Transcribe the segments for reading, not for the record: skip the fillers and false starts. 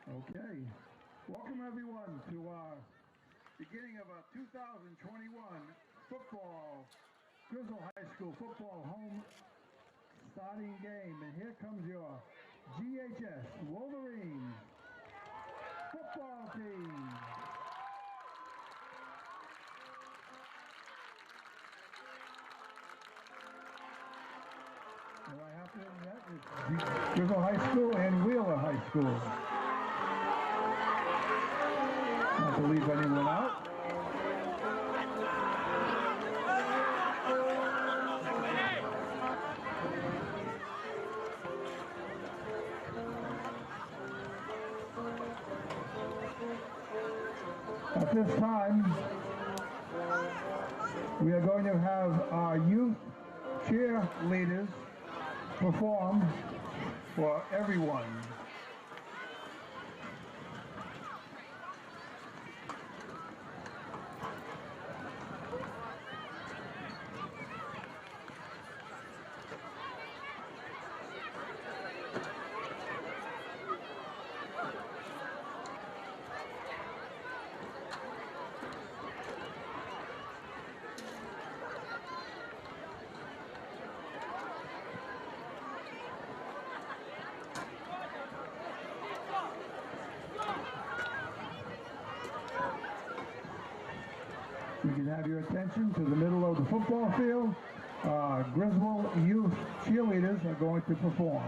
Okay. Welcome everyone to our beginning of our 2021 football, Griswold High School football home starting game. And here comes your GHS Wolverines football team. And right after that is Griswold High School and Wheeler High School. Not to leave anyone out. At this time, we are going to have our youth cheerleaders perform for everyone. We can have your attention to the middle of the football field. Griswold youth cheerleaders are going to perform.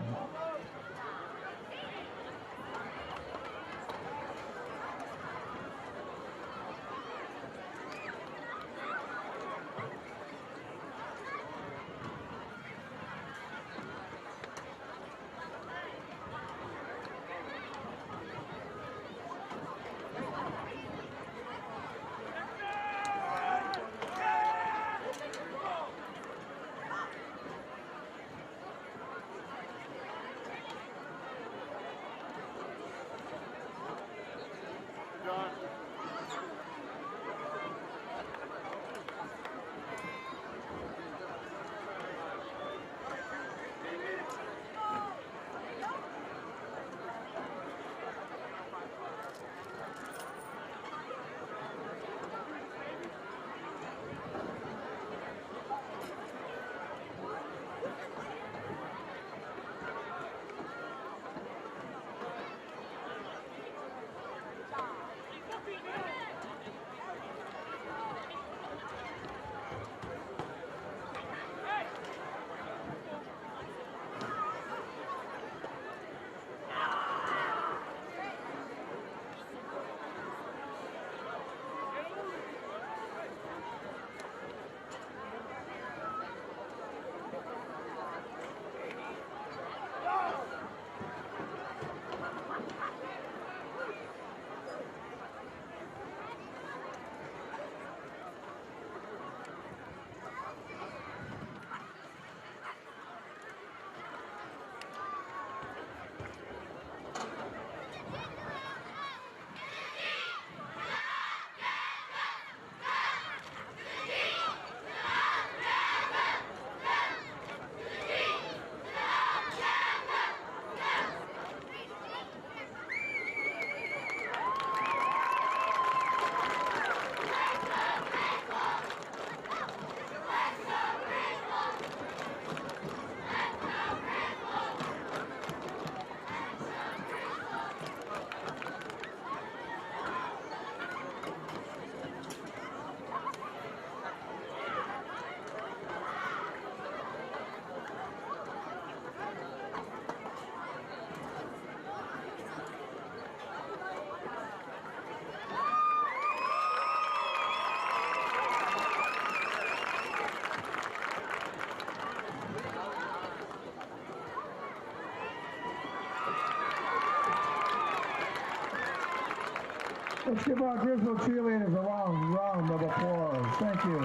Let's give our Griswold cheerleaders a long round of applause. Thank you.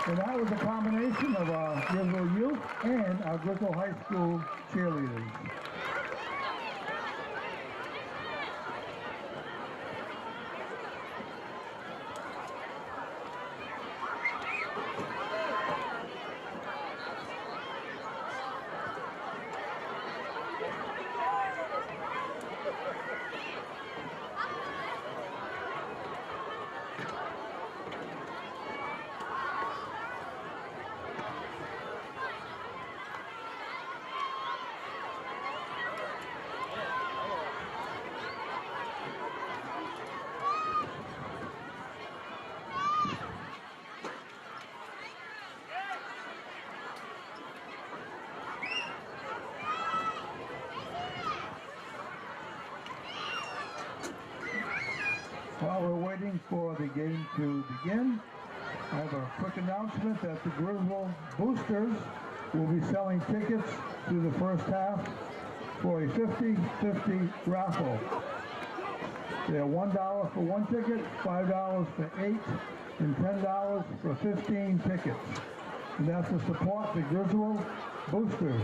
And that was a combination of our Griswold youth and our Griswold High School cheerleaders. While we're waiting for the game to begin, I have a quick announcement that the Griswold boosters will be selling tickets to the first half for a 50-50 raffle. They're $1 for one ticket, $5 for 8, and $10 for 15 tickets. And that's to support the Griswold boosters.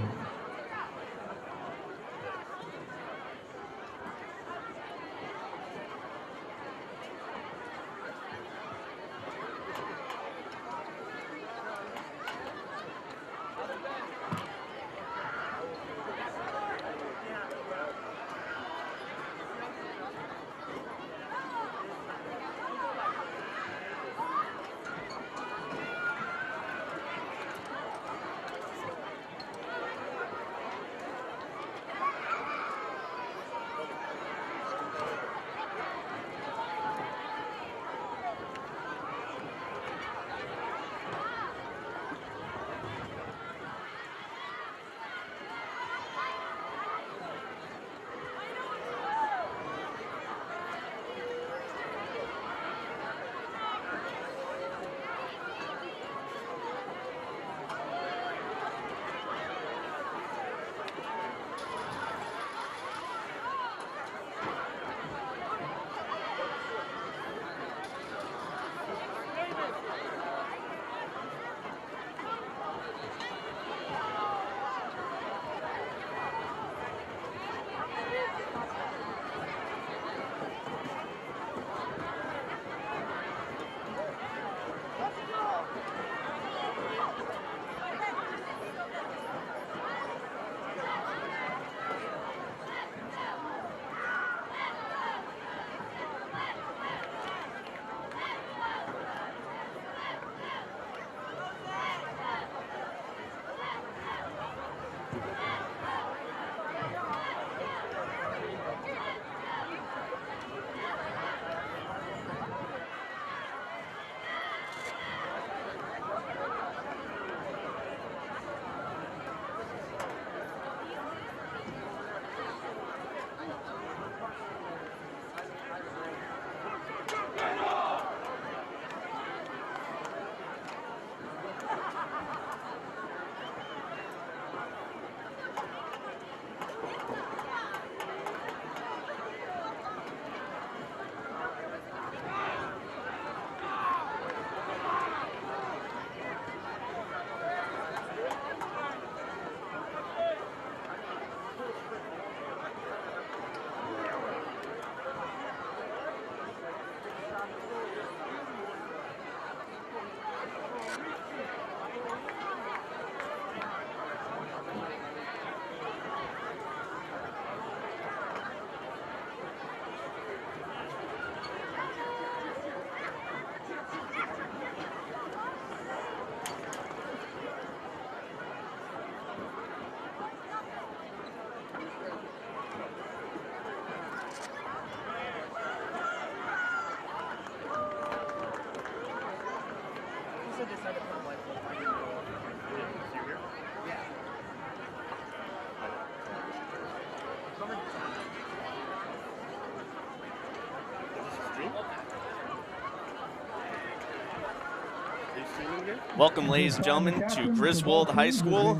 Welcome, ladies and gentlemen, to Griswold High School,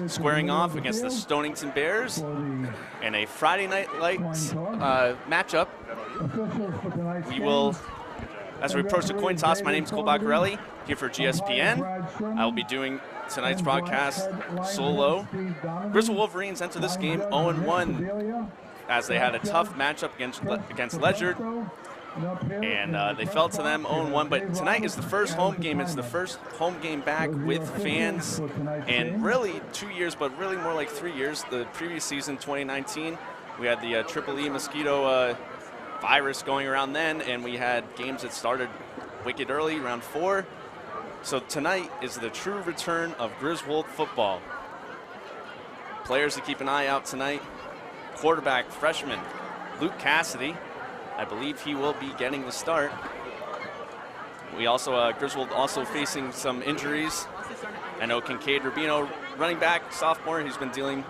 squaring off against the Stonington Bears in a Friday Night Lights matchup. We will, as we approach the coin toss, my name is Cole Baccarelli, here for GSPN. I will be doing tonight's broadcast solo. Griswold Wolverines enter this game 0-1 as they had a tough matchup against Ledyard. And they fell to them 0-1, but tonight is the first home game. It's the first home game back with fans in really 2 years, but really more like 3 years. The previous season, 2019, we had the Triple E mosquito virus going around then, and we had games that started wicked early, round 4. So tonight is the true return of Griswold football. Players to keep an eye out tonight: quarterback, freshman Luke Cassidy. I believe he will be getting the start. We also, Griswold also facing some injuries. I know Kincaid Rubino, running back, sophomore, he's been dealing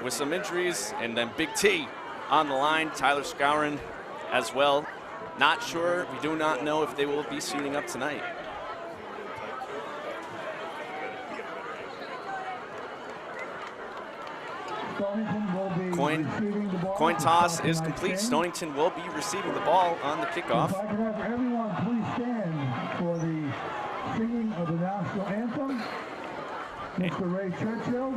with some injuries. And then Big T on the line, Tyler Scourin as well. Not sure. We do not know if they will be suiting up tonight. Coin toss is complete. Stonington will be receiving the ball on the kickoff. If I could have everyone please stand for the singing of the national anthem. Mr. Ray Churchill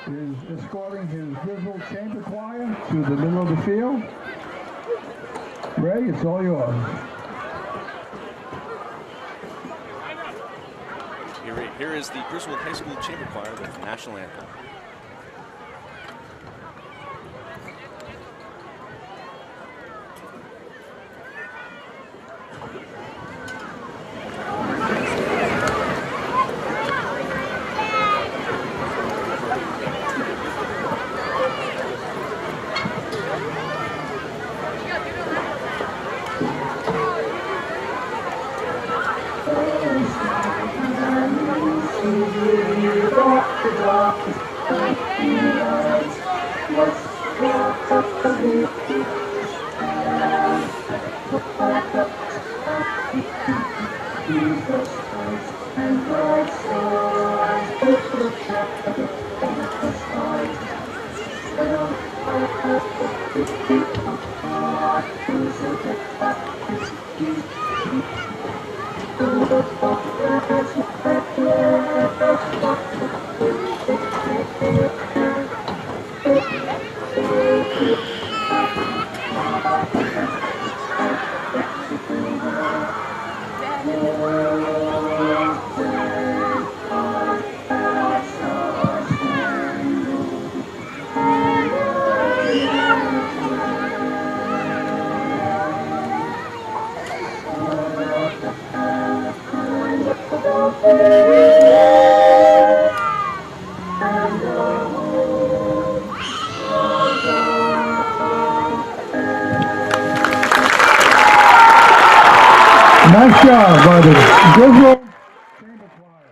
is escorting his Griswold Chamber Choir to the middle of the field. Ray, it's all yours. Here is the Griswold High School Chamber Choir with the national anthem. Nice job by the Griswold Chamber Choir,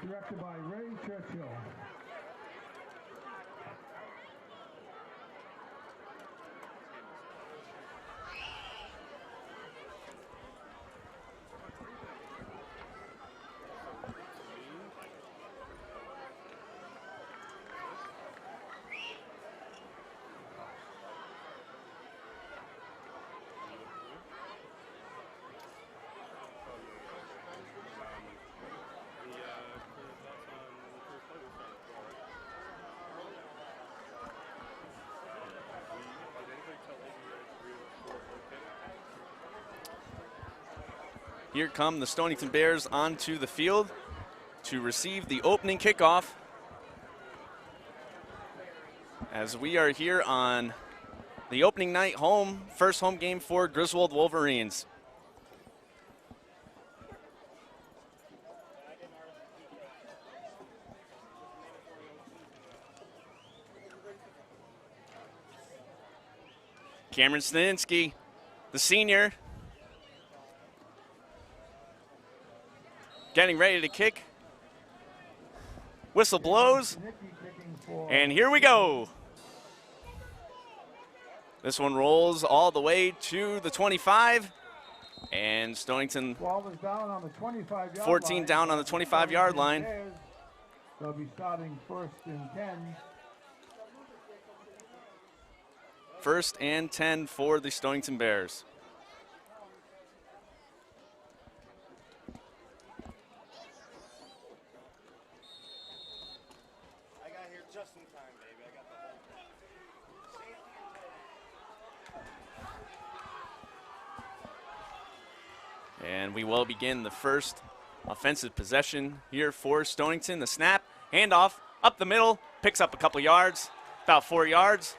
directed by Ray Churchill. Here come the Stonington Bears onto the field to receive the opening kickoff, as we are here on the opening night first home game for Griswold Wolverines. Cameron Staninsky, the senior, getting ready to kick. Whistle blows, and here we go. This one rolls all the way to the 25, and Stonington 14 down on the 25-yard line. They'll be starting first and 10. First and 10 for the Stonington Bears. And we will begin the first offensive possession here for Stonington. The snap, handoff, up the middle, picks up a couple yards, about 4 yards,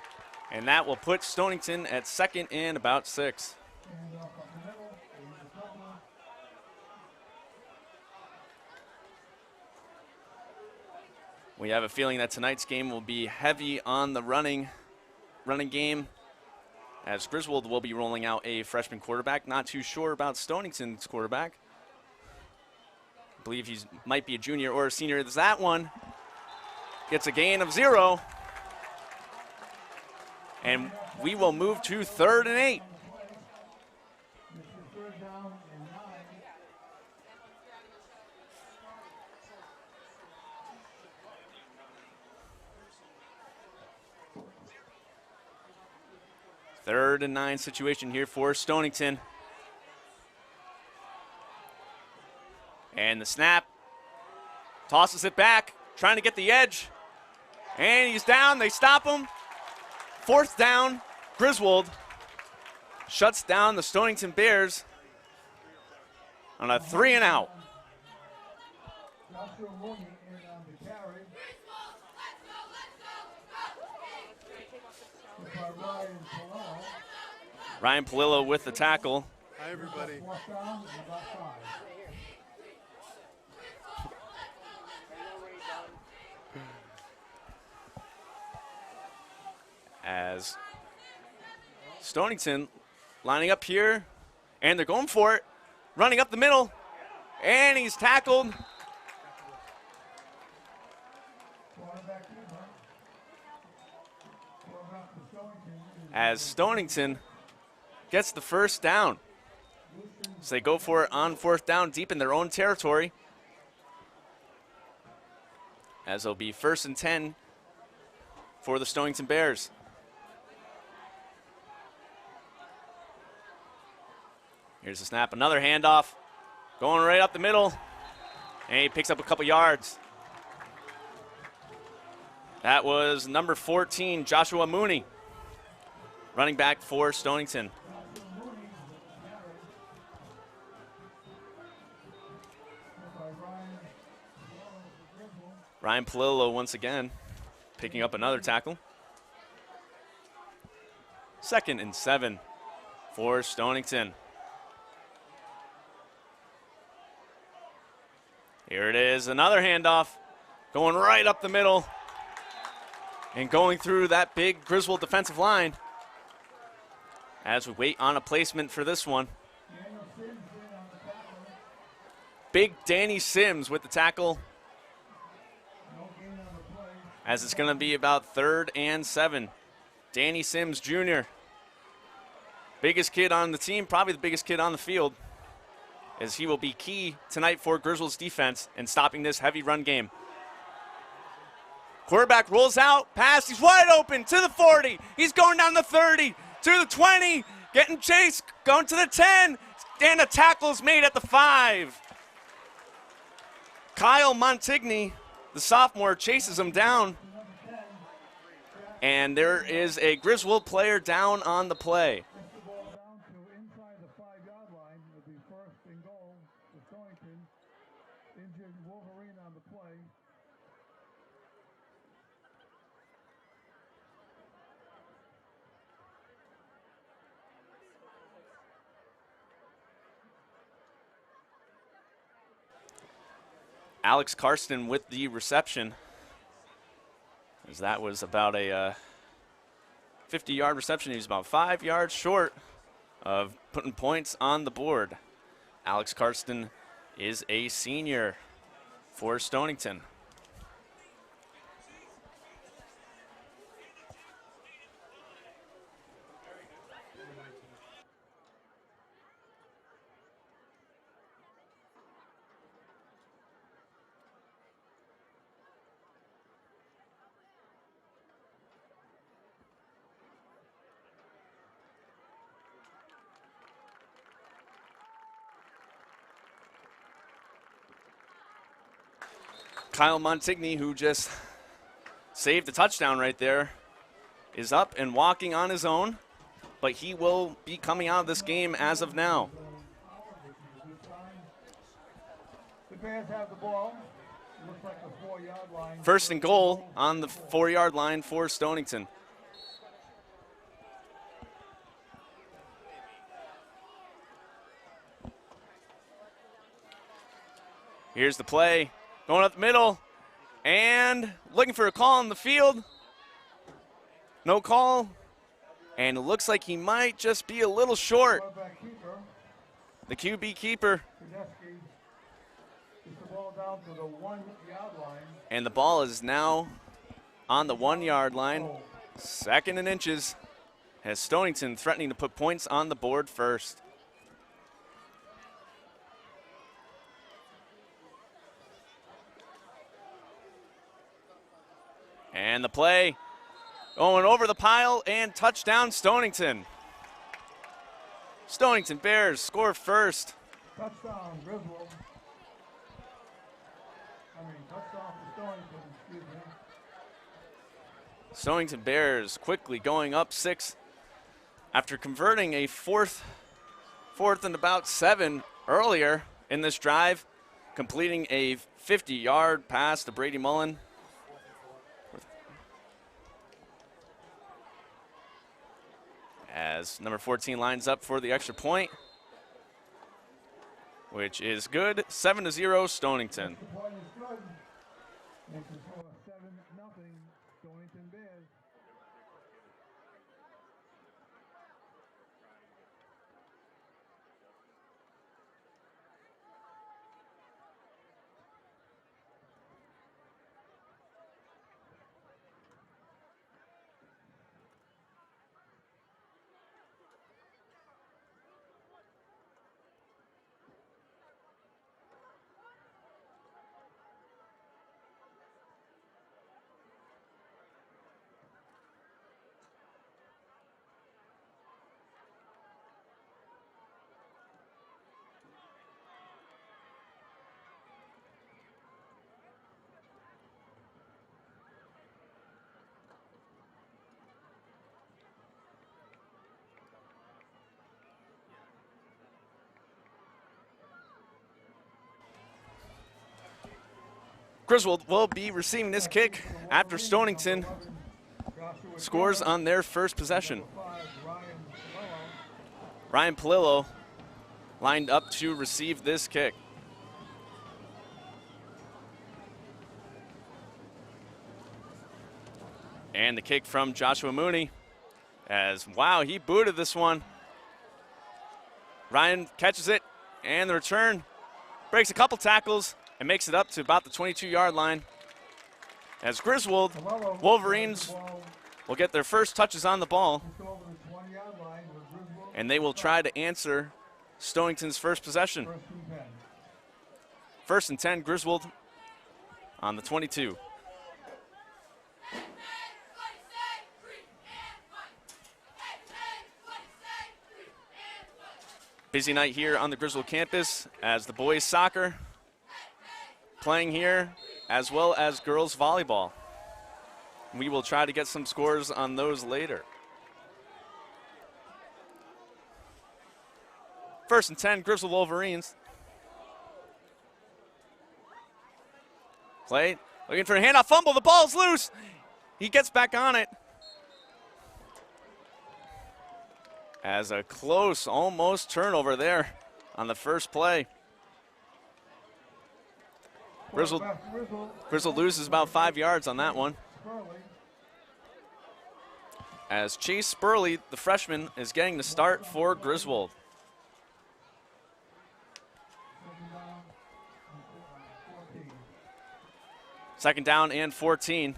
and that will put Stonington at second and about 6. We have a feeling that tonight's game will be heavy on the running game, as Griswold will be rolling out a freshman quarterback. Not too sure about Stonington's quarterback. I believe he might be a junior or a senior. That one gets a gain of 0. And we will move to 3rd and 8. down and 9. Third and 9 situation here for Stonington. And the snap. Tosses it back, trying to get the edge. And he's down, they stop him. 4th down, Griswold shuts down the Stonington Bears on a 3 and out. Ryan Palillo with the tackle. Hi, everybody. As Stonington lining up here, and they're going for it, running up the middle, and he's tackled. As Stonington gets the 1st down. So they go for it on 4th down deep in their own territory. As it'll be 1st and 10 for the Stonington Bears. Here's the snap, another handoff, going right up the middle, and he picks up a couple yards. That was number 14, Joshua Mooney, running back for Stonington. Ryan Palillo once again picking up another tackle. 2nd and 7 for Stonington. Here it is, another handoff, going right up the middle and going through that big Griswold defensive line as we wait on a placement for this one. Big Danny Sims with the tackle as it's going to be about 3rd and 7. Danny Sims Jr., biggest kid on the team, probably the biggest kid on the field, as he will be key tonight for Griswold's defense in stopping this heavy run game. Quarterback rolls out, pass, he's wide open to the 40. He's going down the 30, to the 20, getting chased, going to the 10, and a tackle is made at the 5. Kyle Montigny, the sophomore, chases him down. And there is a Griswold player down on the play. Alex Karsten with the reception, as that was about a 50-yard reception. He was about 5 yards short of putting points on the board. Alex Karsten is a senior for Stonington. Kyle Montigny, who just saved the touchdown right there, is up and walking on his own, but he will be coming out of this game as of now. The Bears have the ball. Looks like the 4-yard line. 1st and goal on the 4-yard line for Stonington. Here's the play. Going up the middle and looking for a call on the field. No call. And it looks like he might just be a little short. The QB keeper. And the ball is now on the 1-yard line. 2nd and inches. Has Stonington threatening to put points on the board first. And the play going over the pile and touchdown Stonington. Stonington Bears score first. Touchdown, Griswold. Touchdown for Stonington, excuse me. Stonington Bears quickly going up 6 after converting a fourth and about 7 earlier in this drive, completing a 50-yard pass to Brady Mullen. As number 14 lines up for the extra point, which is good. 7-0 Stonington. The point is good. Makes the score 7-0 Stonington Bears. Griswold will be receiving this kick after Stonington scores on their first possession. Ryan Palillo lined up to receive this kick. And the kick from Joshua Mooney as, wow, he booted this one. Ryan catches it, and the return breaks a couple tackles and makes it up to about the 22-yard line. As Griswold Wolverines will get their first touches on the ball, and they will try to answer Stonington's first possession. 1st and 10, Griswold on the 22. Busy night here on the Griswold campus as the boys soccer playing here, as well as girls volleyball. We will try to get some scores on those later. 1st and 10, Griswold Wolverines. Play, looking for a handoff, fumble, the ball's loose. He gets back on it. As a close, almost turnover there on the first play. Griswold loses about 5 yards on that one. As Chase Spurley, the freshman, is getting the start for Griswold. Second down and 14.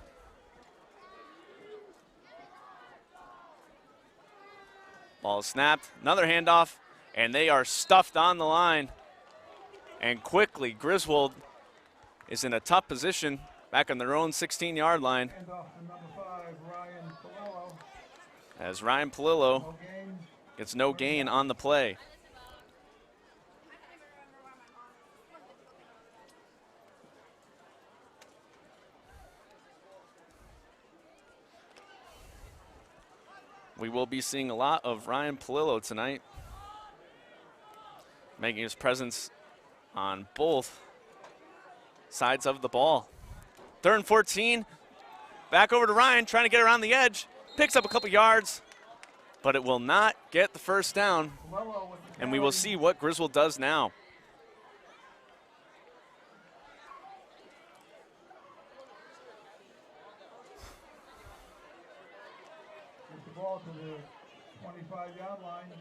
Ball snapped, another handoff, and they are stuffed on the line. And quickly, Griswold is in a tough position back on their own 16-yard line. As Ryan Palillo gets no gain on the play. We will be seeing a lot of Ryan Palillo tonight, making his presence on both sides of the ball. 3rd and 14, back over to Ryan, trying to get around the edge, picks up a couple yards, but it will not get the first down, and we will see what Griswold does now. Ball to the 25-yard line.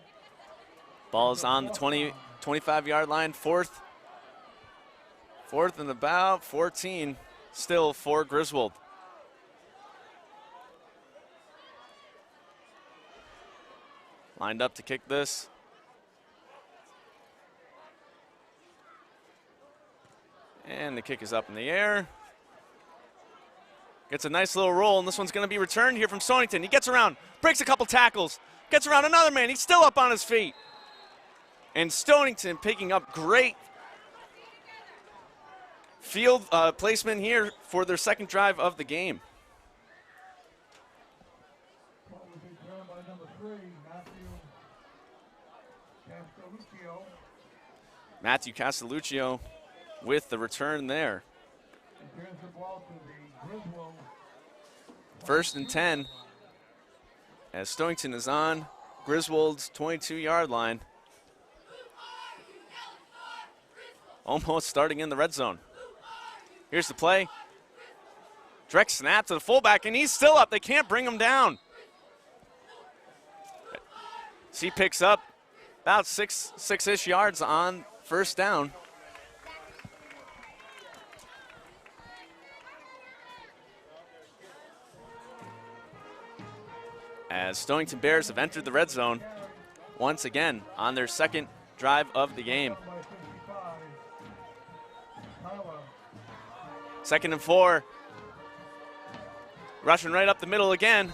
Ball is on the 25-yard line, 4th and about 14, still for Griswold. Lined up to kick this. And the kick is up in the air. gets a nice little roll, and this one's going to be returned here from Stonington. He gets around, breaks a couple tackles, gets around another man. He's still up on his feet. And Stonington picking up great field placement here for their second drive of the game. Matthew Castelluccio with the return there. First and 10 as Stonington is on Griswold's 22-yard line. Almost starting in the red zone. Here's the play. Direct snap to the fullback, and he's still up. They can't bring him down. He picks up about six-ish yards on first down. As Stonington Bears have entered the red zone once again on their second drive of the game. 2nd and 4. Rushing right up the middle again.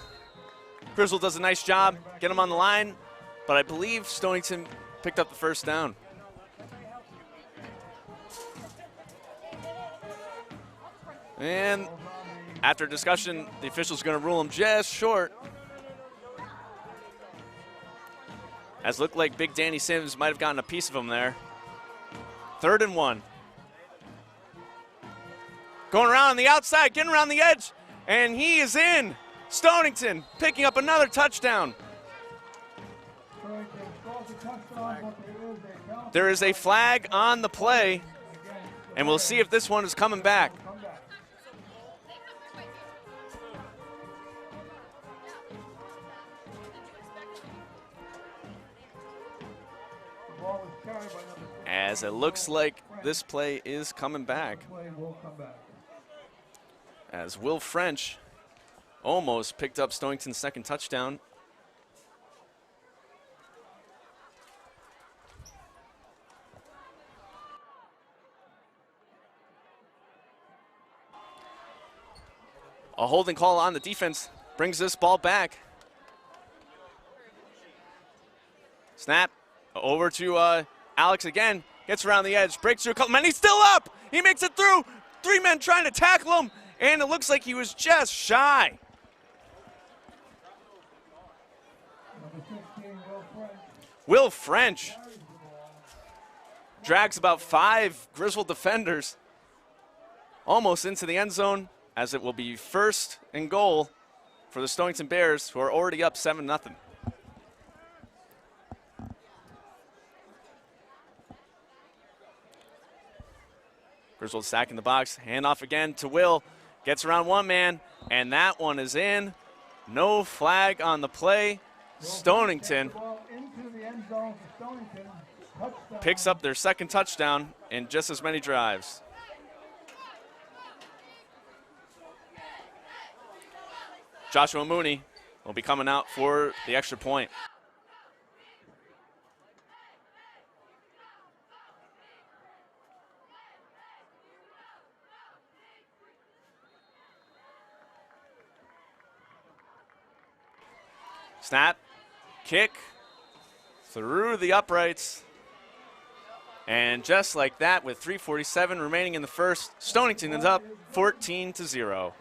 Griswold does a nice job, get him on the line, but I believe Stonington picked up the first down. And after discussion, the official's going to rule him just short. As looked like Big Danny Sims might have gotten a piece of him there. 3rd and 1. Going around on the outside, getting around the edge, and he is in. Stonington picking up another touchdown. There is a flag on the play, and we'll see if this one is coming back. As it looks like this play is coming back. As Will French almost picked up Stonington's second touchdown. A holding call on the defense brings this ball back. Snap over to Alex again. Gets around the edge, breaks through a couple men. He's still up. He makes it through. 3 men trying to tackle him, and it looks like he was just shy. Will French drags about 5 Griswold defenders almost into the end zone, as it will be 1st and goal for the Stonington Bears, who are already up 7-0. Griswold stacking the box, handoff again to Will, gets around one man, and that one is in. No flag on the play. Stonington picks up their second touchdown in just as many drives. Joshua Mooney will be coming out for the extra point. Snap, kick, through the uprights. And just like that, with 3:47 remaining in the first, Stonington is up 14-0.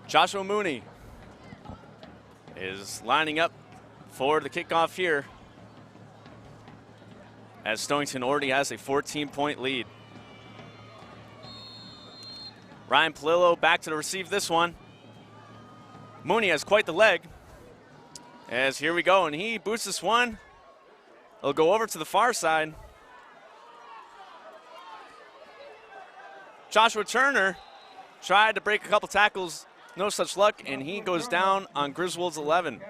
Joshua Mooney is lining up for the kickoff here, as Stonington already has a 14-point lead. Ryan Palillo back to receive this one. Mooney has quite the leg. As here we go, and he boosts this one. It'll go over to the far side. Joshua Turner tried to break a couple tackles, no such luck, and he goes down on Griswold's 11.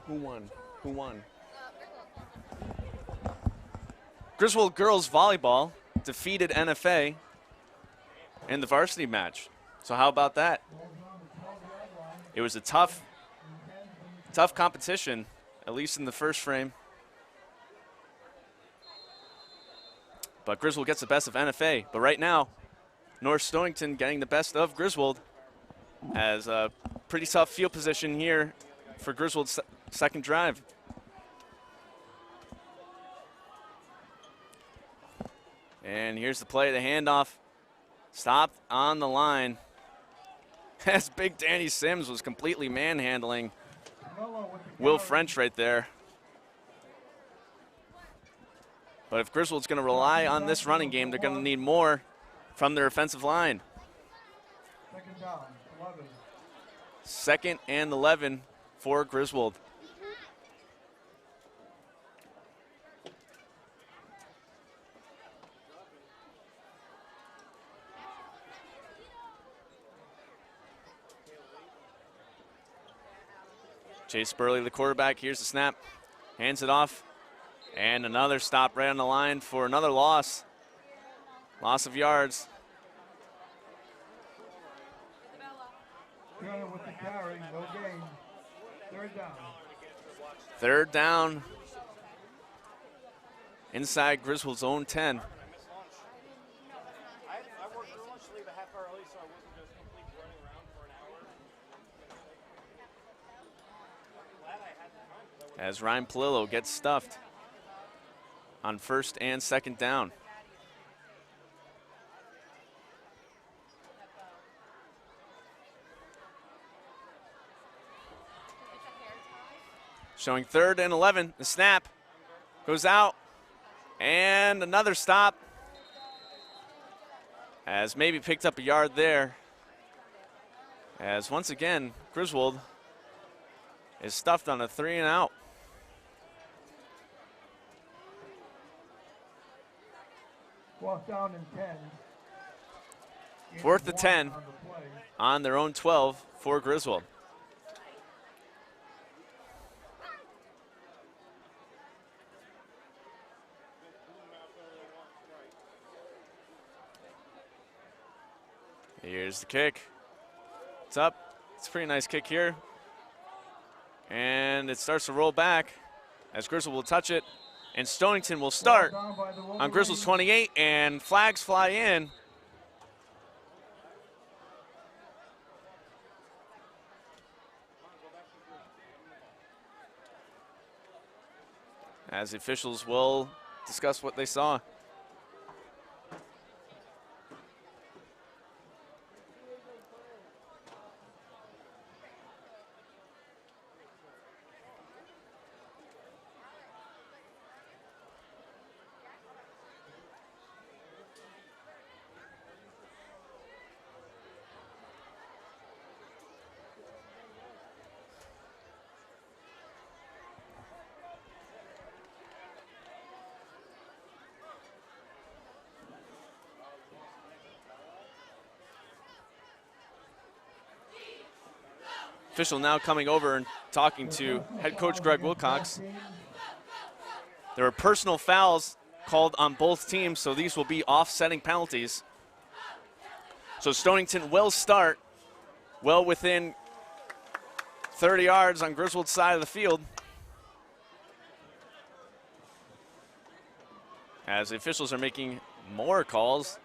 Who won? Who won? Griswold girls volleyball defeated NFA in the varsity match. So how about that? It was a tough competition, at least in the first frame. But Griswold gets the best of NFA. But right now, North Stonington getting the best of Griswold, as a pretty tough field position here for Griswold's second drive. And here's the play, the handoff. Stopped on the line. As big Danny Sims was completely manhandling Will French right there. But if Griswold's going to rely on this running game, they're going to need more from their offensive line. Second and 11 for Griswold. Chase Burley, the quarterback. Here's the snap. Hands it off. And another stop right on the line for another loss. Loss of yards. With the carry, no gain. Third down. Third down. Inside Griswold's own 10. As Ryan Palillo gets stuffed on first and second down. Showing third and 11. The snap goes out. And another stop. As maybe picked up a yard there. As once again, Griswold is stuffed on a 3 and out. Fourth down and 10. Fourth and 10 on their own 12 for Griswold. Here's the kick. It's up. It's a pretty nice kick here. And it starts to roll back as Griswold will touch it. And Stonington will start on Griswold's 28, and flags fly in. As the officials will discuss what they saw. Official now coming over and talking to head coach Greg Wilcox. There were personal fouls called on both teams, so these will be offsetting penalties. So Stonington will start well within 30 yards on Griswold's side of the field. As the officials are making more calls.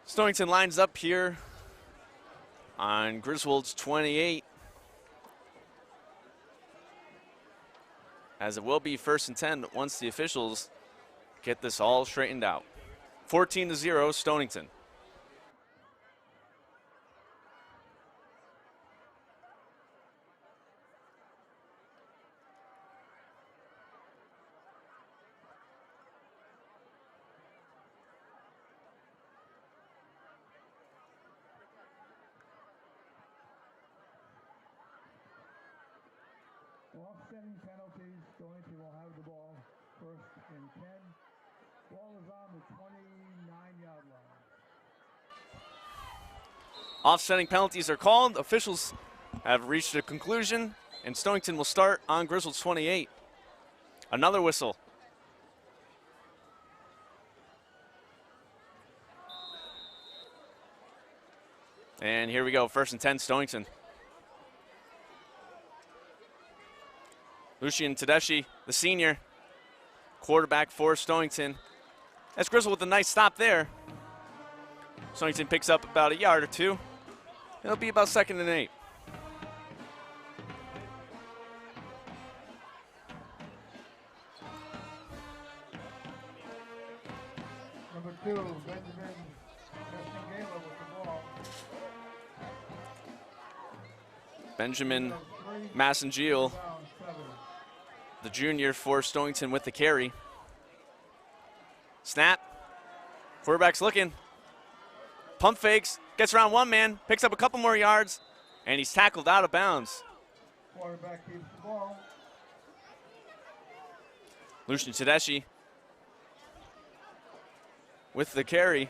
Stonington lines up here on Griswold's 28. as it will be 1st and 10 once the officials get this all straightened out. 14-0 Stonington. Offsetting penalties, Stonington will have the ball 1st and 10. Ball is on the 29-yard line. Offsetting penalties are called. Officials have reached a conclusion, and Stonington will start on Griswold's 28. Another whistle. And here we go, 1st and 10 Stonington. Lucian Tedeschi, the senior, quarterback for Stonington. That's Griswold with a nice stop there. Stonington picks up about a yard or two. It'll be about 2nd and 8. Number 2, Benjamin Gala with the ball. Benjamin Massengiel, the junior for Stonington, with the carry. Snap. Quarterback's looking. Pump fakes. Gets around one man. Picks up a couple more yards. And he's tackled out of bounds. Quarterback keeps the ball. Lucian Tedeschi with the carry.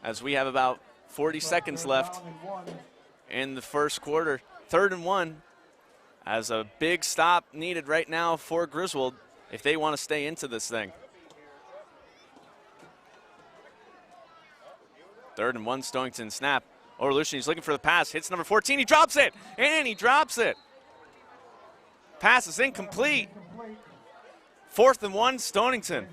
As we have about 40 seconds left in the first quarter. 3rd and 1. As a big stop needed right now for Griswold if they want to stay into this thing. 3rd and 1, Stonington snap. Over Lucian, he's looking for the pass. Hits number 14, he drops it, and he drops it. Pass is incomplete. 4th and 1, Stonington.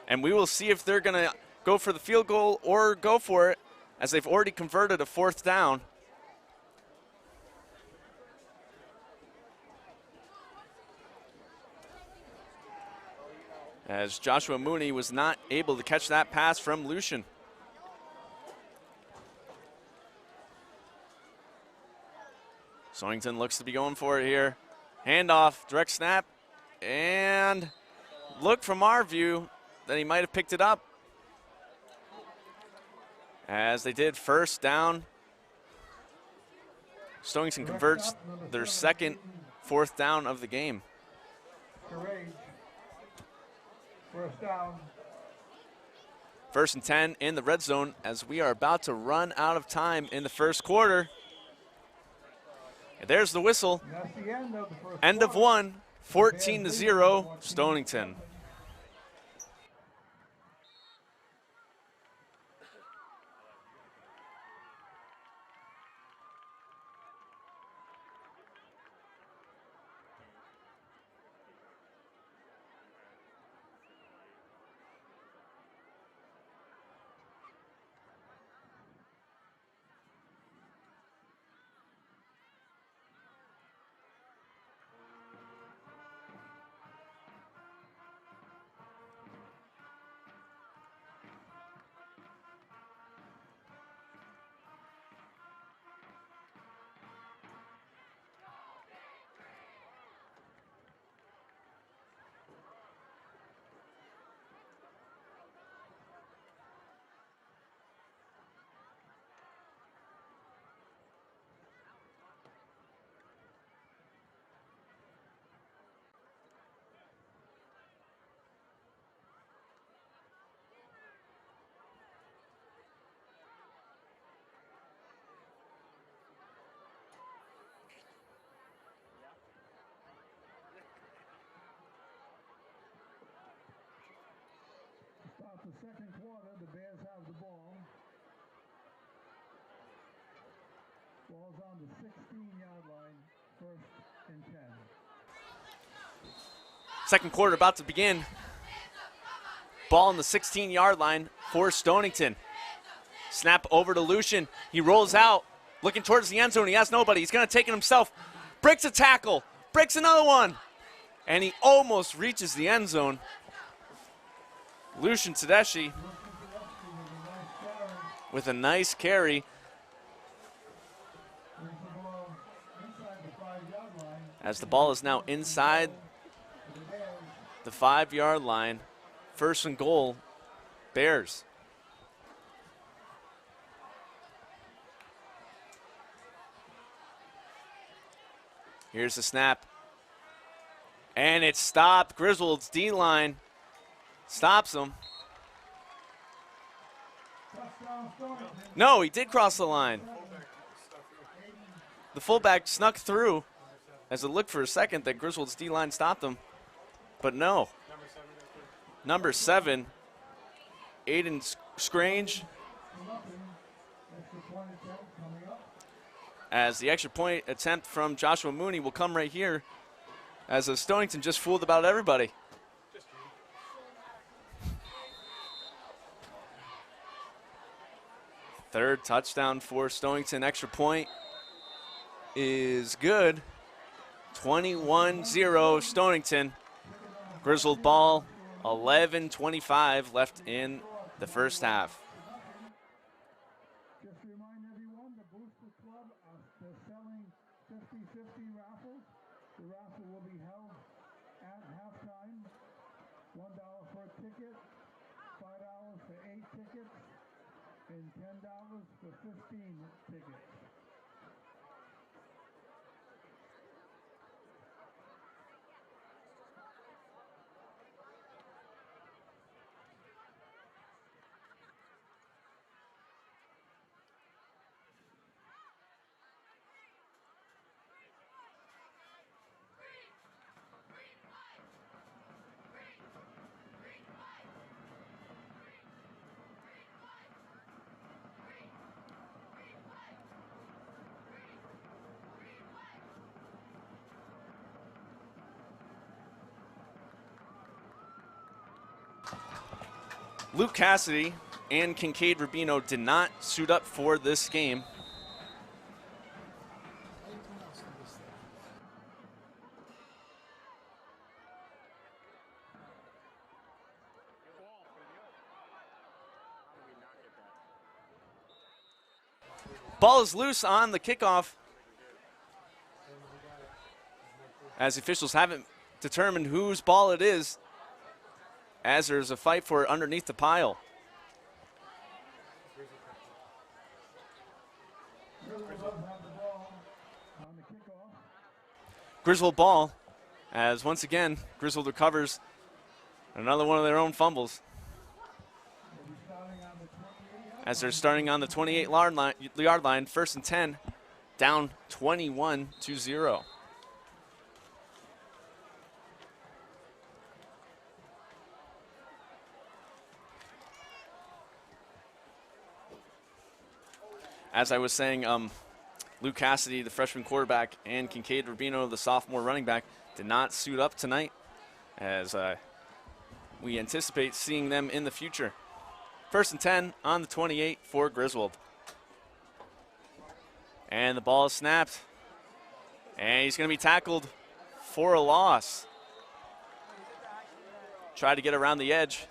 And we will see if they're gonna go for the field goal or go for it, as they've already converted a 4th down. As Joshua Mooney was not able to catch that pass from Lucian. Stonington looks to be going for it here. Handoff, direct snap, and look from our view that he might have picked it up. As they did, 1st down. Stonington converts their 2nd 4th down of the game. 1st down. 1st and 10 in the red zone as we are about to run out of time in the first quarter. And there's the whistle. That's the end of the first End of quarter. 1, 14-0 Stonington. Start the second quarter, the Bears have the ball. Ball's on the 16-yard line, 1st and 10. Second quarter about to begin. Ball on the 16-yard line for Stonington. Snap over to Lucian. He rolls out, looking towards the end zone. He has nobody. He's going to take it himself. breaks a tackle, breaks another one, and he almost reaches the end zone. Lucian Tedeschi with a nice carry. As the ball is now inside the 5-yard line. 1st and goal, Bears. Here's the snap. And it's stopped. Griswold's D-line stops him. No, he did cross the line. The fullback snuck through as it looked for a second that Griswold's D-line stopped him. But no. Number 7, Aiden Scrange. As the extra point attempt from Joshua Mooney will come right here, as Stonington just fooled about everybody. Third touchdown for Stonington. Extra point is good. 21-0 Stonington. Griswold ball, 11:25 left in the first half. Just to remind everyone, the Booster Club is selling 50-50 raffles. The raffle will be held at halftime. $1 for a ticket, $5 for 8 tickets, and $10 for 15 tickets. Luke Cassidy and Kincaid Rubino did not suit up for this game. Ball is loose on the kickoff, as officials haven't determined whose ball it is, as there's a fight for it underneath the pile. Griswold ball, as once again, Griswold recovers another one of their own fumbles. As they're starting on the 28-yard line, 1st and 10, down 21-0. As I was saying, Luke Cassidy, the freshman quarterback, and Kincaid Rubino, the sophomore running back, did not suit up tonight, as we anticipate seeing them in the future. 1st and 10 on the 28 for Griswold. And the ball is snapped. And he's going to be tackled for a loss. Tried to get around the edge,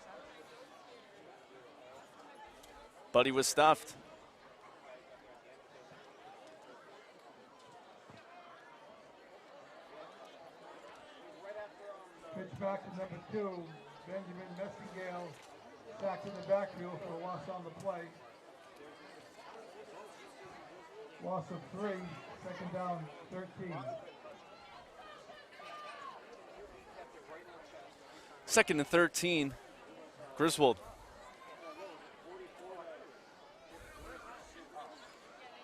but he was stuffed. Pitch back to number 2, Benjamin Messingale, sacked in the backfield for a loss on the play. Loss of 3, 2nd down, 13. 2nd and 13, Griswold.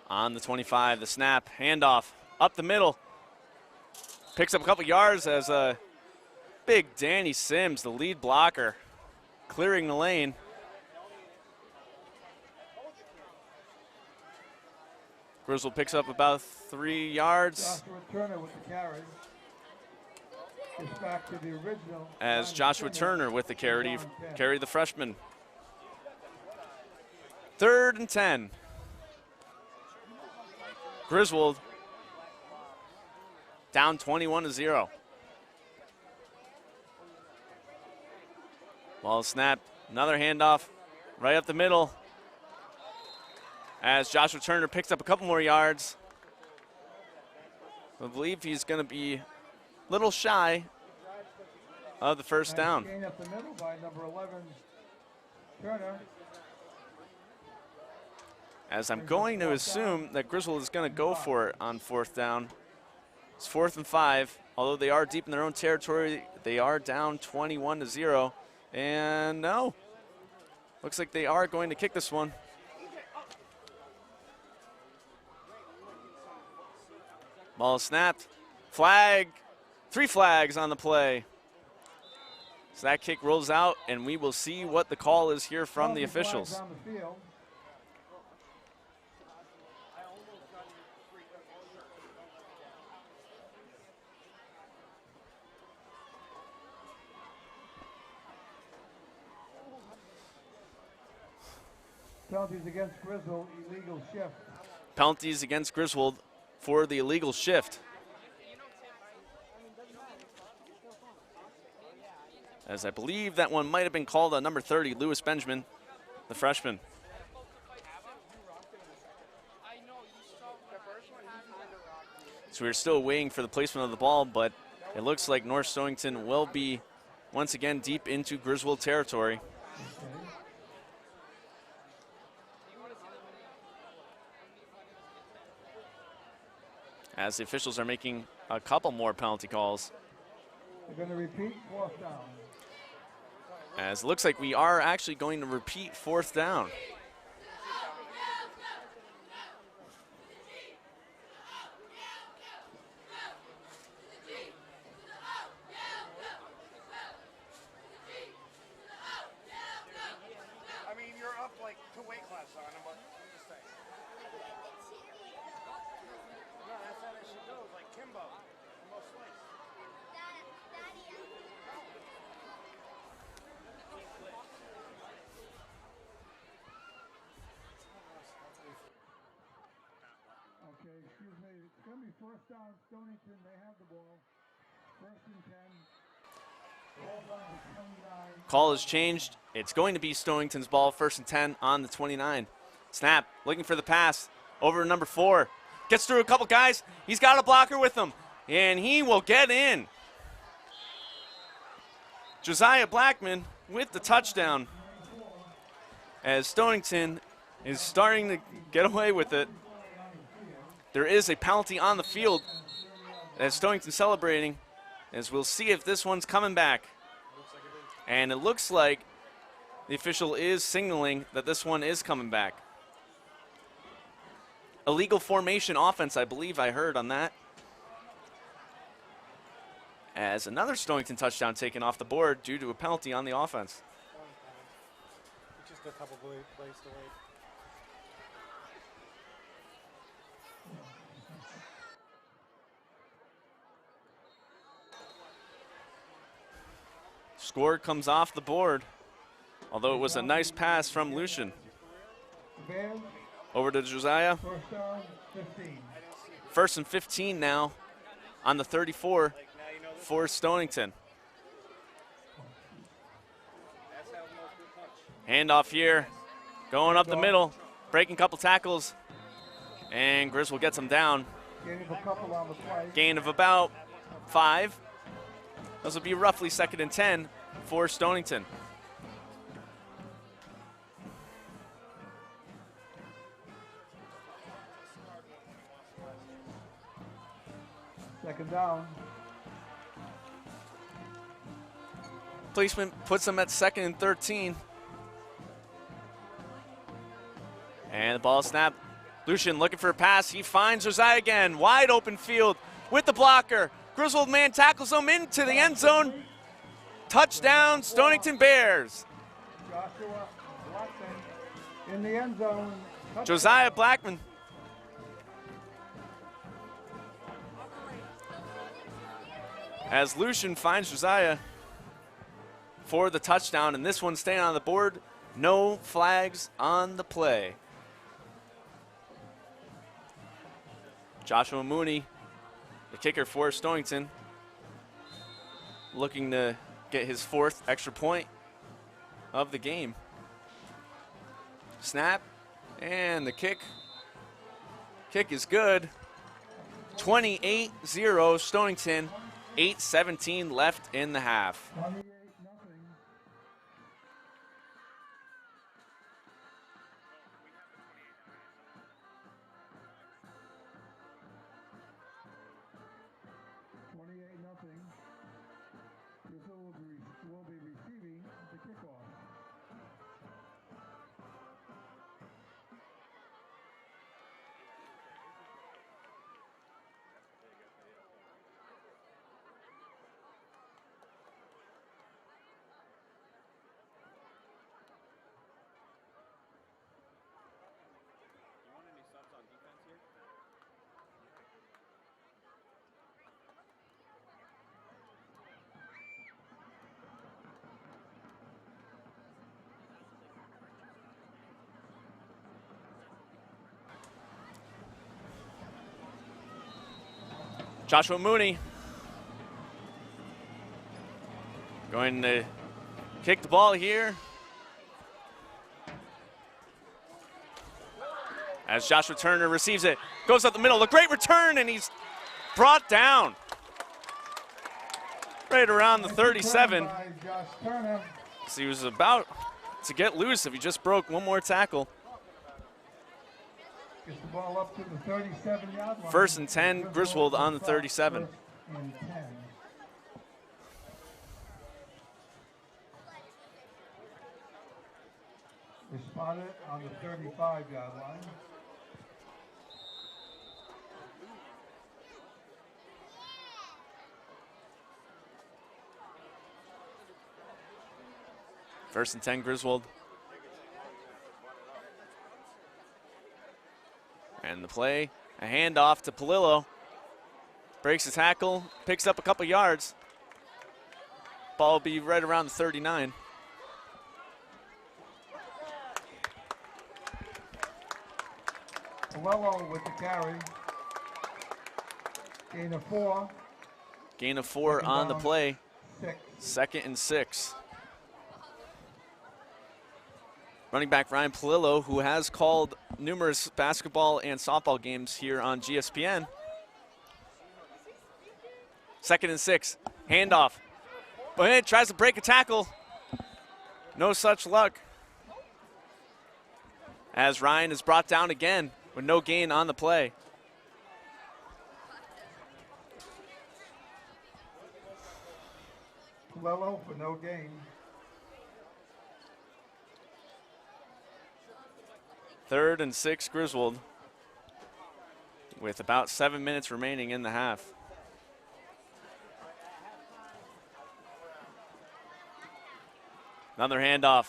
On the 25, the snap, handoff, up the middle. Picks up a couple yards as big Danny Sims, the lead blocker, clearing the lane. Griswold picks up about 3 yards. Joshua Turner with the carry. Gets back to the original. As Joshua Turner with the carry, the freshman. 3rd and 10. down 21-0. Ball snapped, another handoff right up the middle as Joshua Turner picks up a couple more yards. I believe he's going to be a little shy of the first down. Gain up the middle by number 11, Turner. As I'm going to assume that Griswold is going to go for it on fourth down. It's 4th and 5. Although they are deep in their own territory, they are down 21-0. And no, looks like they are going to kick this one. Ball snapped. Flag. 3 flags on the play. So that kick rolls out, and we will see what the call is here from the officials. Penalties against Griswold, illegal shift. Penalties against Griswold for the illegal shift. As I believe that one might have been called on number 30, Lewis Benjamin, the freshman. So we're still waiting for the placement of the ball, but it looks like North Stonington will be once again deep into Griswold territory. As the officials are making a couple more penalty calls. They're going to repeat 4th down. As it looks like we are actually going to repeat 4th down. I mean, you're up like 2 weight classes on him, but I'm just saying. No, that's how that shit goes, like Kimbo. Kimbo Slice. Okay, excuse me. It's going to be 1st down, Stonington. They have the ball. 1st and 10. Call is changed. It's going to be Stonington's ball, 1st and 10 on the 29. Snap, looking for the pass. Over to number 4. Gets through a couple guys. He's got a blocker with him, and he will get in. Josiah Blackman with the touchdown. As Stonington is starting to get away with it. There is a penalty on the field as Stonington celebrating, as we'll see if this one's coming back. And it looks like the official is signaling that this one is coming back. Illegal formation offense, I believe I heard on that. As another Stonington touchdown taken off the board due to a penalty on the offense. Just a couple plays to wait. Score comes off the board, although it was a nice pass from Lucian. Over to Josiah. 1st down, 15. 1st and 15 now on the 34 for Stonington. Handoff here, going up the middle, breaking a couple tackles, and Griswold gets him down. Gain of a couple on the play. Gain of about 5. This will be roughly 2nd and 10 for Stonington. Second down. Placement puts them at 2nd and 13. And the ball snapped. Lucian looking for a pass. He finds Josiah again. Wide open field with the blocker. Griswold man tackles him into the end zone. Touchdown, Stonington Bears. Joshua Blackman in the end zone. Touchdown. Josiah Blackman. As Lucian finds Josiah for the touchdown, and this one staying on the board. No flags on the play. Joshua Mooney the kicker for Stonington, looking to get his 4th extra point of the game. Snap, and the kick. Kick is good. 28-0 Stonington, 8:17 left in the half. 28-0. 28-0. Griswold will be receiving the kickoff. Joshua Mooney going to kick the ball here. As Joshua Turner receives it, goes up the middle, a great return, and he's brought down right around the 37. So he was about to get loose if he just broke one more tackle. Gets the ball up to the 37-yard line. 1st and 10, Griswold on the 37. 1st and 10. They spotted on the 35-yard line. First and 10, Griswold. And the play, a handoff to Palillo. Breaks the tackle, picks up a couple yards. Ball will be right around the 39. Palillo with the carry. Gain of 4. Gain of 4 on the play. 6. 2nd and 6. Running back Ryan Palillo, who has called numerous basketball and softball games here on GSPN. 2nd and 6, handoff. But it tries to break a tackle. No such luck. As Ryan is brought down again with no gain on the play. Palillo for no gain. 3rd and 6, Griswold, with about 7 minutes remaining in the half. Another handoff,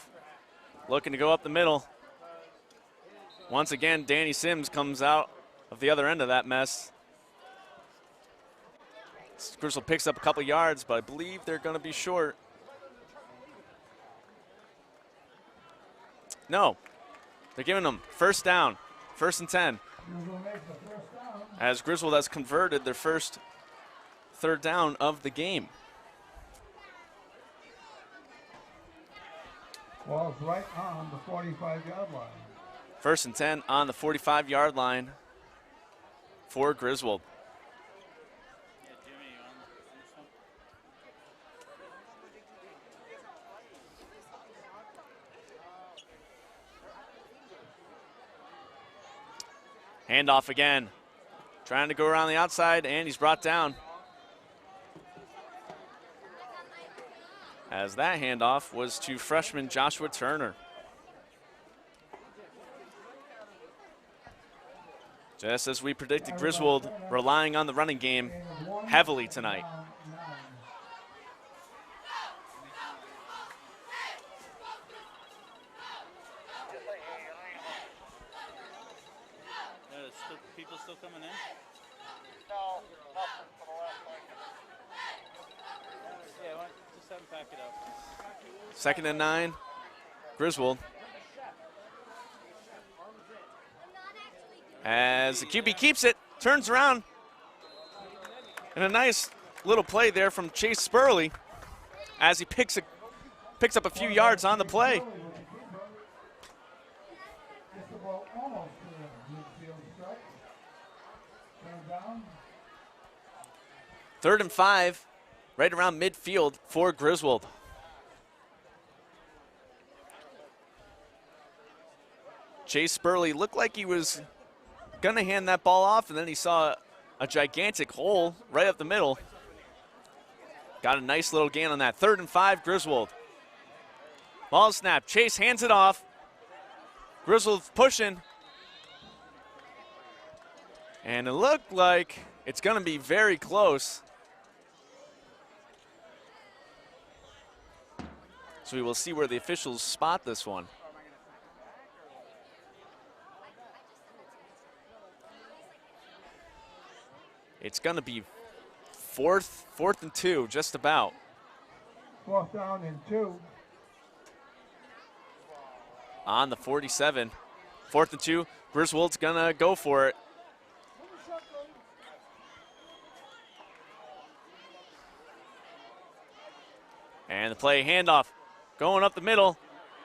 looking to go up the middle. Once again, Danny Sims comes out of the other end of that mess. Griswold picks up a couple yards, but I believe they're going to be short. No. They're giving them 1st down, 1st and 10. As Griswold has converted their first 3rd down of the game. Ball's right on the 45-yard line. 1st and 10 on the 45-yard line for Griswold. Handoff again. Trying to go around the outside, and he's brought down. As that handoff was to freshman Joshua Turner. Just as we predicted, Griswold relying on the running game heavily tonight. People still coming in? No, nothing for the last leg. Yeah, just have them pack it up. 2nd and 9, Griswold. As the QB keeps it, turns around. And a nice little play there from Chase Spurley as he picks up a few yards on the play. Third and 5, right around midfield for Griswold. Chase Spurley looked like he was gonna hand that ball off, and then he saw a gigantic hole right up the middle. Got a nice little gain on that. 3rd and 5, Griswold. Ball snap, Chase hands it off. Griswold pushing. And it looked like it's gonna be very close. So we will see where the officials spot this one. It's going to be fourth and 2, just about. 4th down and 2. On the 47. 4th and 2. Griswold's going to go for it. And the play handoff going up the middle.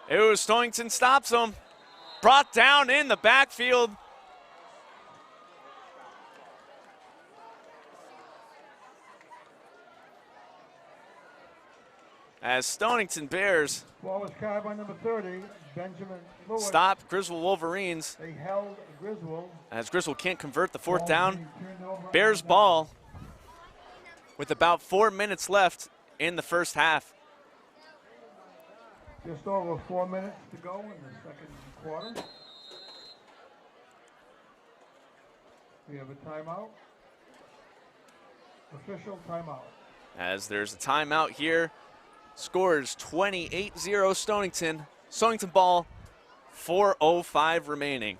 It was Stonington stops him. Brought down in the backfield. As Stonington Bears Ball was carried by number 30, Benjamin Lewis. stop Griswold Wolverines. They held Griswold. As Griswold can't convert the 4th down. Bears ball with about 4 minutes left in the first half. Just over 4 minutes to go in the second quarter. We have a timeout. Official timeout. As there's a timeout here. Scores 28-0 Stonington. Stonington ball, 4:05 remaining.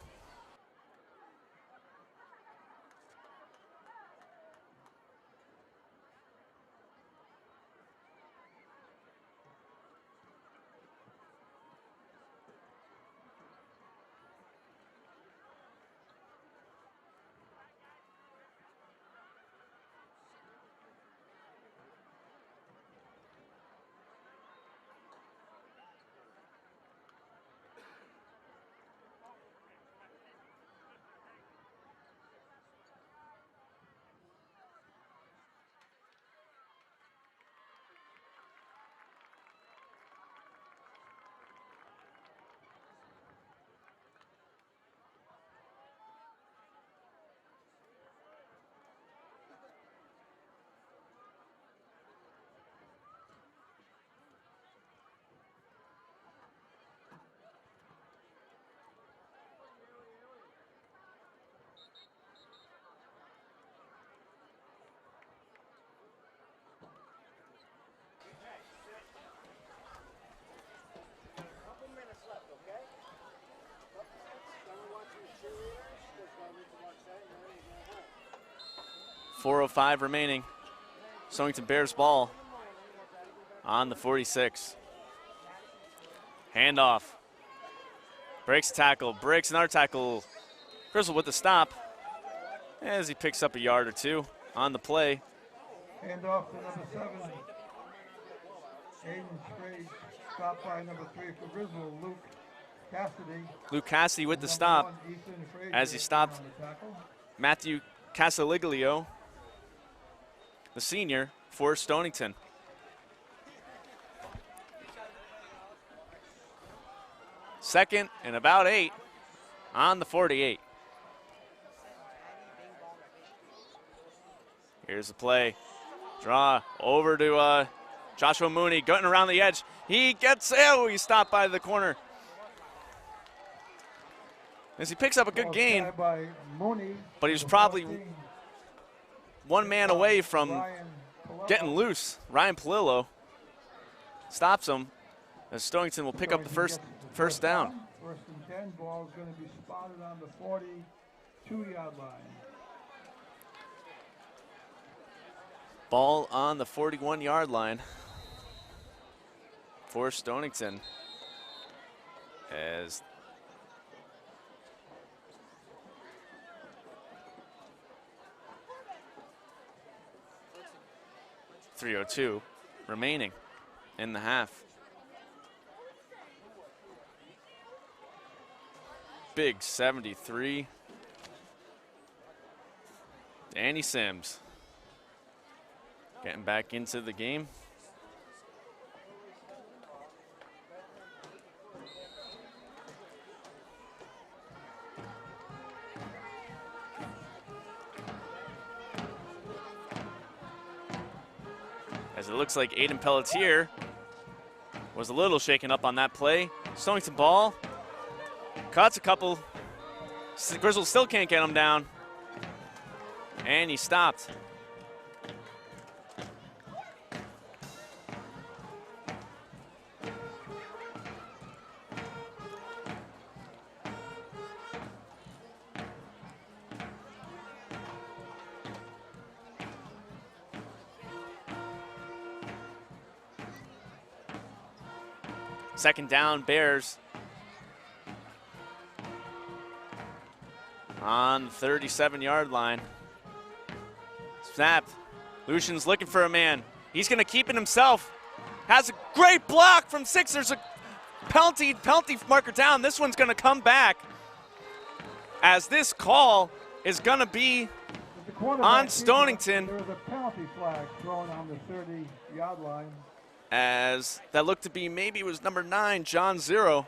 Couple minutes left, okay? 4:05 remaining. Stonington Bears ball on the 46. Handoff. Breaks a tackle, breaks another tackle. Griswold with the stop as he picks up a yard or two on the play. Hand off to number 7. Aiden Sprague, stopped by number 3 for Griswold, Luke Cassidy. Luke Cassidy with the stop 1, Ethan Frazier as he stopped on the tackle. Matthew Casaliglio, the senior for Stonington. Second and about 8 on the 48. Here's the play. Draw over to Joshua Mooney, gutting around the edge. He gets, he's stopped by the corner. As he picks up a good gain, By Mooney, but he was number probably 14. one man away from Ryan Palumbo. getting loose. Ryan Palillo stops him as Stonington will pick up the first down. 1st and 10, ball is going to be spotted on the 42-yard line. Ball on the 41-yard line for Stonington. As 3:02 remaining in the half. Big 73. Danny Sims getting back into the game. As it looks like Aiden Pelletier was a little shaken up on that play. Stonington ball. Cuts a couple. Griswold still can't get him down. And he stopped. Second down, Bears. On the 37-yard line. Snapped. Lucian's looking for a man. He's going to keep it himself. Has a great block from 6. There's a penalty marker down. This one's going to come back. As this call is going to be on Stonington. There was a penalty flag thrown on the 30-yard line. As that looked to be, maybe it was number 9, John Zero,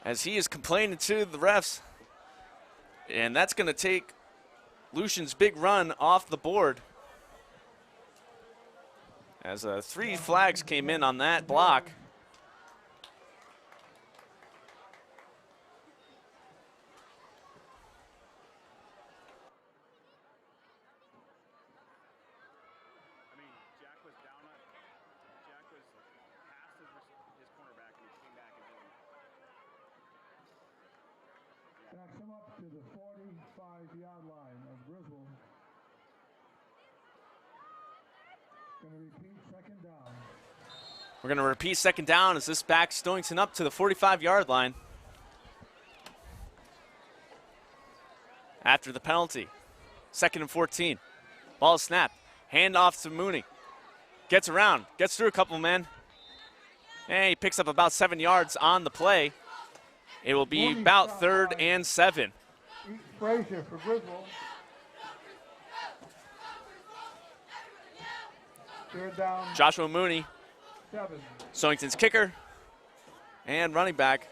as he is complaining to the refs. And that's going to take Lucian's big run off the board. As 3 flags came in on that block. Backs him up to the 45-yard line of Griswold. Going to repeat second down. We're going to repeat second down as this backs Stonington up to the 45-yard line. After the penalty, 2nd and 14. Ball is snapped. Hand off to Mooney. Gets around, gets through a couple men. And he picks up about 7 yards on the play. It will be about 3rd and 7. Frazier for Griswold. 3rd down. Joshua Mooney, 7. Stonington's kicker and running back.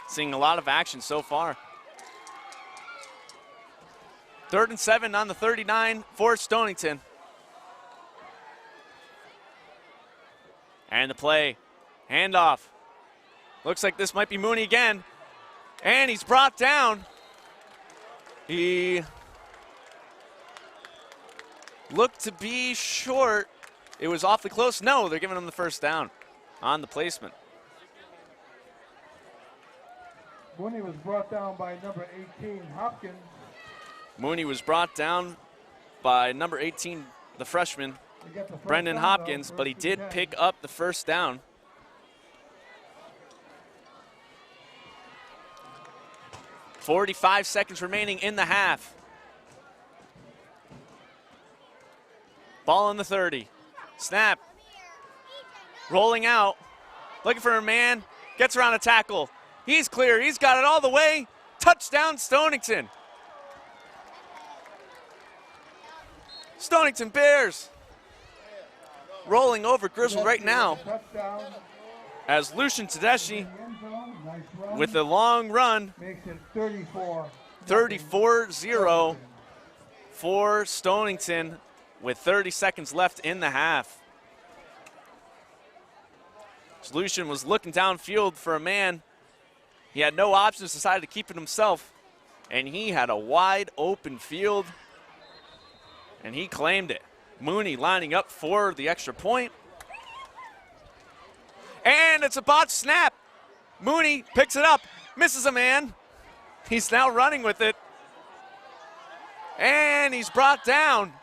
Seeing a lot of action so far. 3rd and 7 on the 39 for Stonington. And the play, handoff. Looks like this might be Mooney again. And he's brought down. He looked to be short. It was awfully close. No, they're giving him the first down on the placement. Mooney was brought down by number 18, Hopkins. Mooney was brought down by number 18, the freshman, Brendan Hopkins, but he did pick up the first down. 45 seconds remaining in the half. Ball on the 30. Snap. Rolling out. Looking for a man. Gets around a tackle. He's clear. He's got it all the way. Touchdown, Stonington. Stonington Bears rolling over Griswold right now as Lucian Tedeschi with a long run. Makes it 34-0 for Stonington with 30 seconds left in the half. So Lucian was looking downfield for a man. He had no options, decided to keep it himself, and he had a wide open field, and he claimed it. Mooney lining up for the extra point. And it's a botched snap. Mooney picks it up, misses a man. He's now running with it. And he's brought down.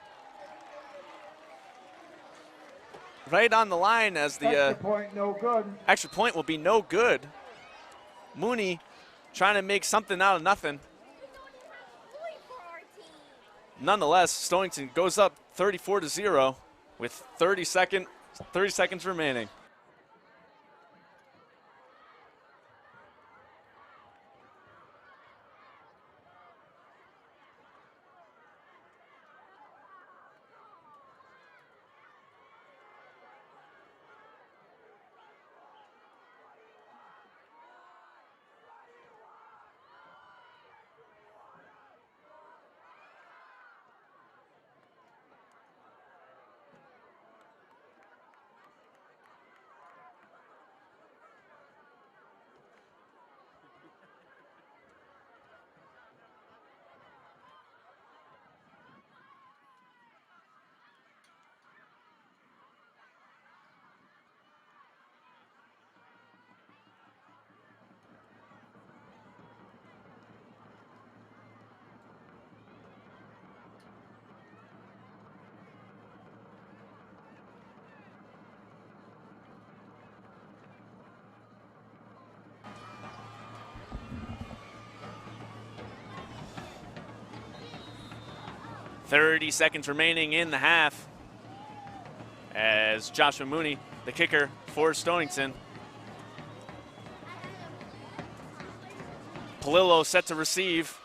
Right on the line as the extra point, no good. Extra point will be no good. Mooney trying to make something out of nothing. nonetheless, Stonington goes up 34-0 with 30 seconds remaining. Seconds remaining in the half as Joshua Mooney, the kicker for Stonington. Palillo set to receive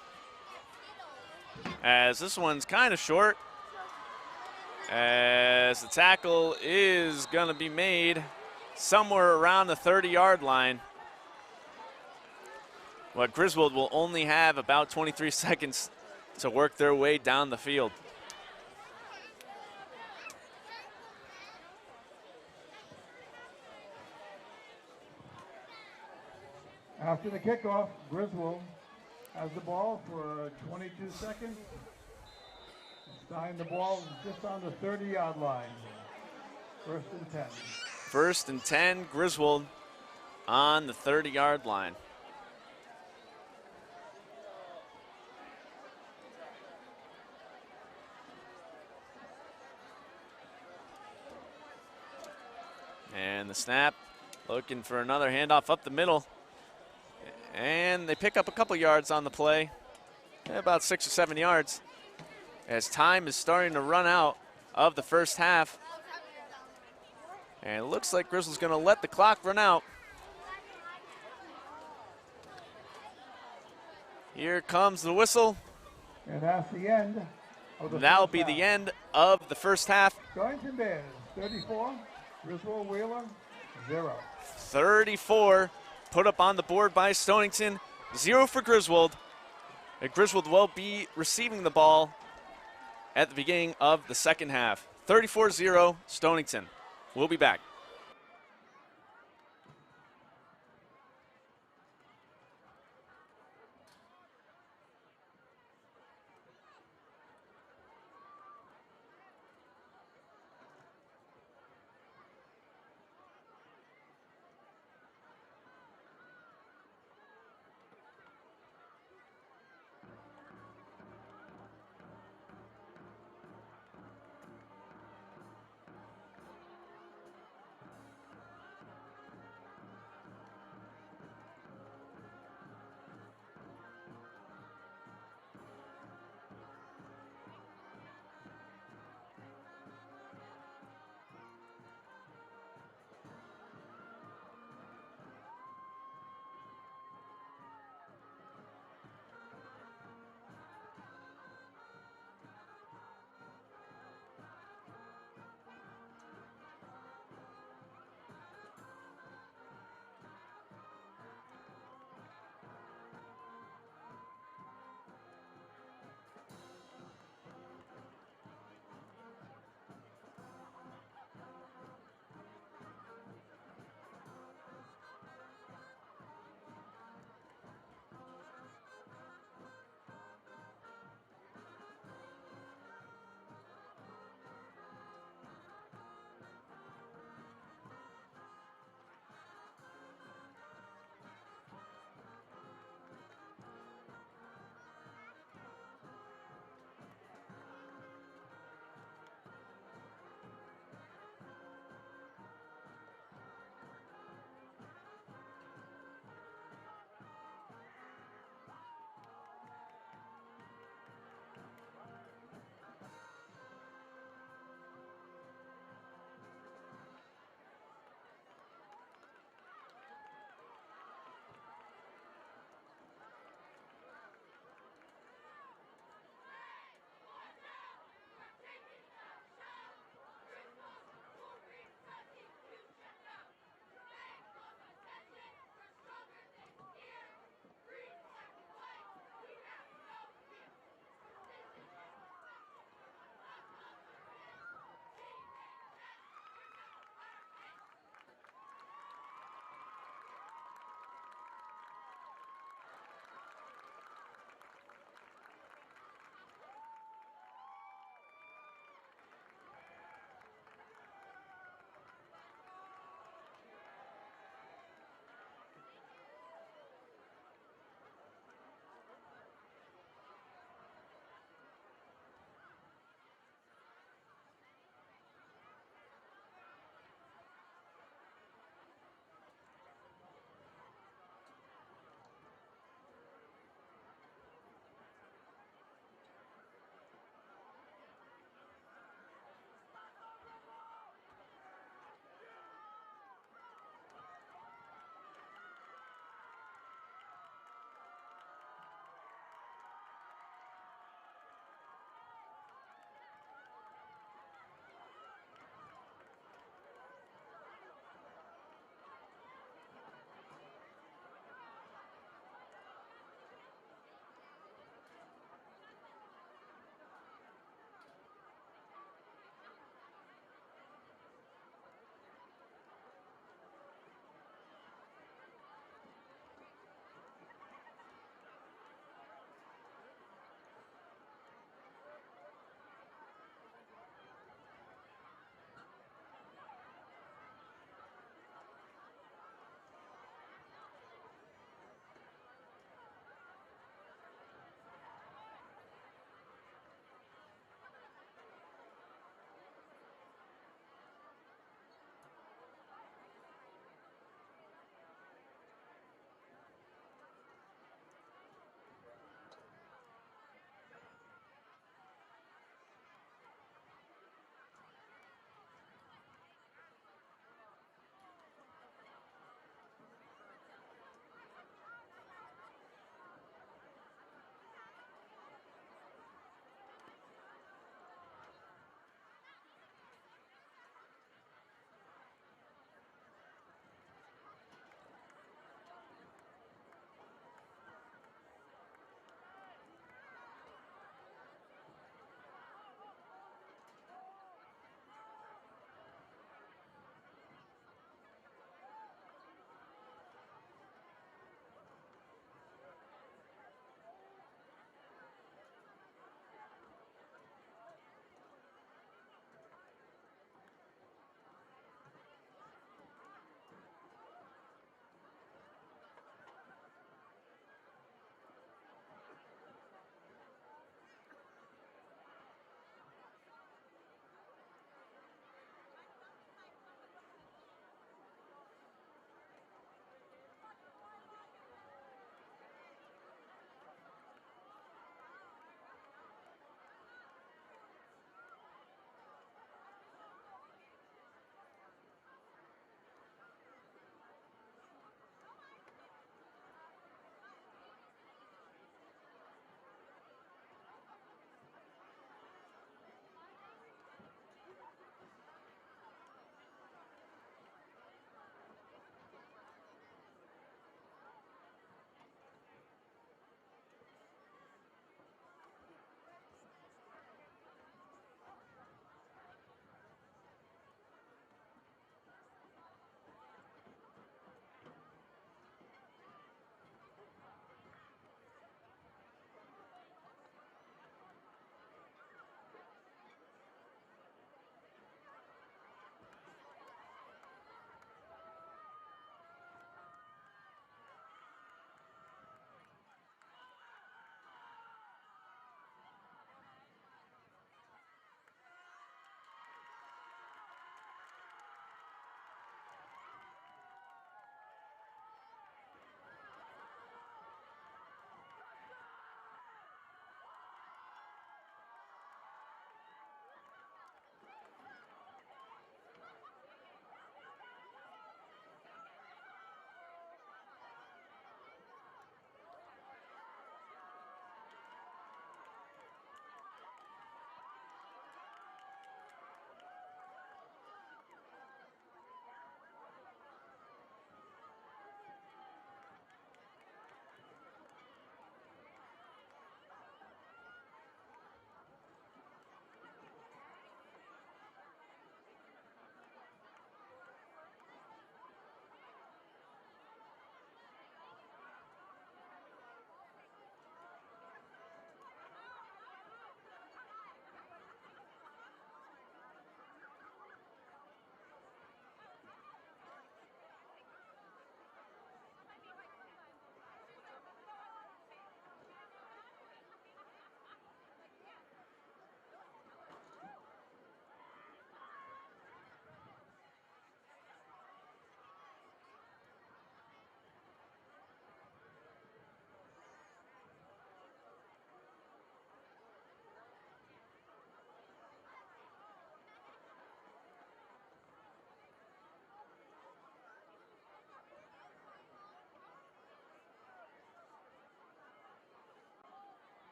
as this one's kind of short as the tackle is going to be made somewhere around the 30-yard line. But Griswold will only have about 23 seconds to work their way down the field. After the kickoff, Griswold has the ball for 22 seconds. Stein the ball just on the 30-yard line. 1st and 10. 1st and 10, Griswold on the 30-yard line. And the snap, looking for another handoff up the middle. And they pick up a couple yards on the play, about 6 or 7 yards, as time is starting to run out of the first half. And it looks like Griswold's going to let the clock run out. Here comes the whistle. And that's the end of the That'll first be half. the end of the first half. Stonington Bears, 34. Griswold Wheeler, 0. 34 put up on the board by Stonington, 0 for Griswold. And Griswold will be receiving the ball at the beginning of the second half. 34-0 Stonington. We'll be back.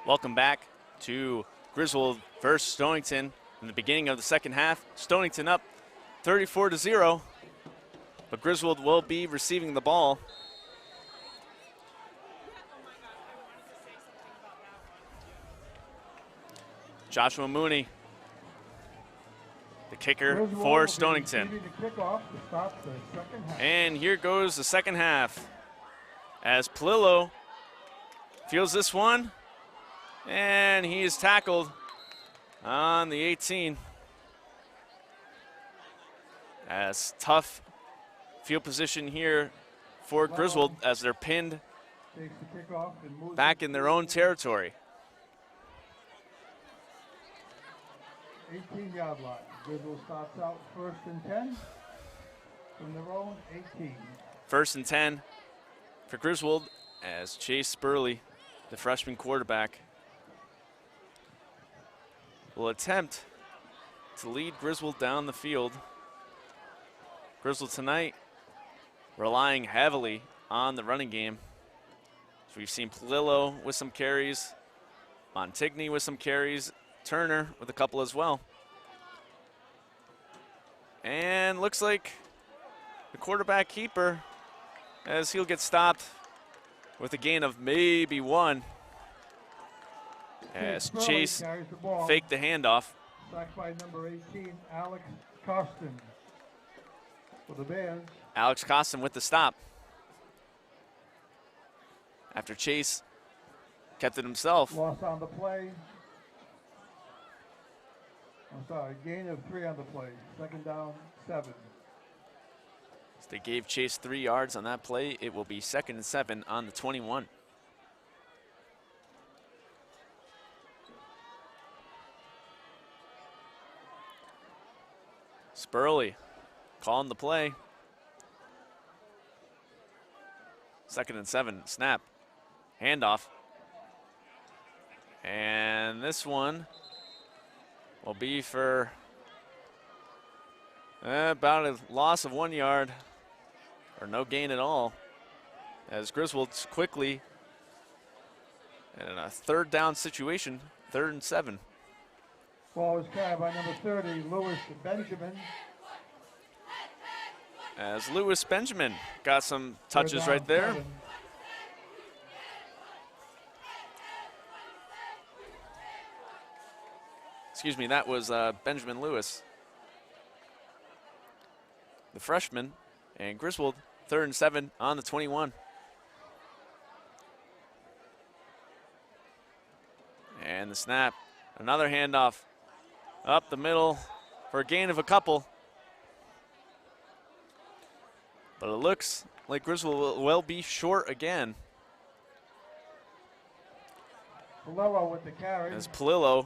Welcome back to Griswold versus Stonington. In the beginning of the second half, Stonington up 34-0, but Griswold will be receiving the ball. Joshua Mooney, the kicker for Stonington. And here goes the second half as Palillo fields this one, and he is tackled on the 18. As tough field position here for Griswold as they're pinned back in their own territory. 18-yard line. Griswold starts out 1st and 10 from their own 18. 1st and 10 for Griswold as Chase Spurley, the freshman quarterback, will attempt to lead Griswold down the field. Griswold tonight relying heavily on the running game. So we've seen Palillo with some carries, Montigny with some carries, Turner with a couple as well. And looks like the quarterback keeper, as he'll get stopped with a gain of maybe 1. As Chase faked the handoff. Sacked by number 18, Alex Costin for the Bears. Alex Costin with the stop. After Chase kept it himself. Loss on the play. I'm sorry, gain of 3 on the play. 2nd down, 7. As they gave Chase 3 yards on that play, it will be 2nd and 7 on the 21. Spurley calling the play. 2nd and 7, snap, handoff. And this one will be for about a loss of 1 yard, or no gain at all, as Griswold's quickly in a 3rd down situation, 3rd and 7. Ball was carried by number 30, Lewis Benjamin. As Lewis Benjamin got some touches right there. 7. Excuse me, that was Benjamin Lewis, the freshman, and Griswold 3rd and 7 on the 21. And the snap, another handoff up the middle for a gain of a couple. But it looks like Griswold will be short again. Palillo with the carry. As Palillo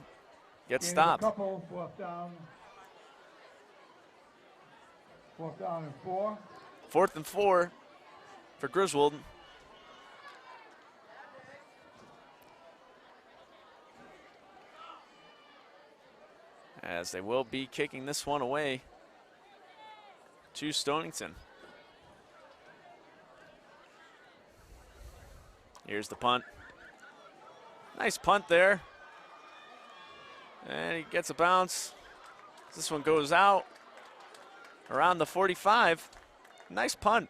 gets stopped. Couple, 4th down. 4th down and 4. 4th and 4 for Griswold. As they will be kicking this one away to Stonington. Here's the punt. Nice punt there. And he gets a bounce. This one goes out around the 45. Nice punt.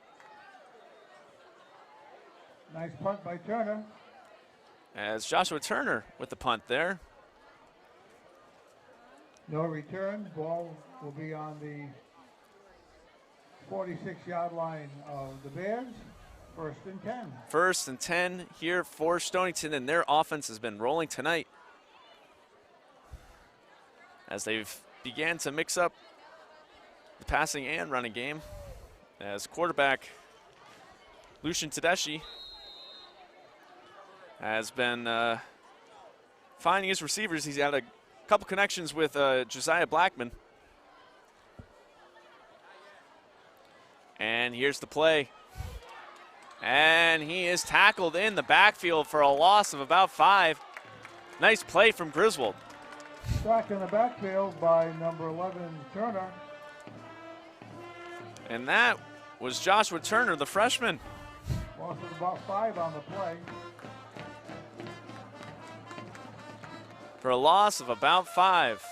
Nice punt by Turner. As Joshua Turner with the punt there. No return. Ball will be on the 46-yard line of the Bears. 1st and 10. 1st and 10 here for Stonington, and their offense has been rolling tonight as they've began to mix up the passing and running game. As quarterback Lucian Tedeschi has been finding his receivers. He's had a couple connections with Josiah Blackman. And here's the play. And he is tackled in the backfield for a loss of about 5. Nice play from Griswold. Sack in the backfield by number 11, Turner. And that was Joshua Turner, the freshman. Loss of about 5 on the play. for a loss of about 5.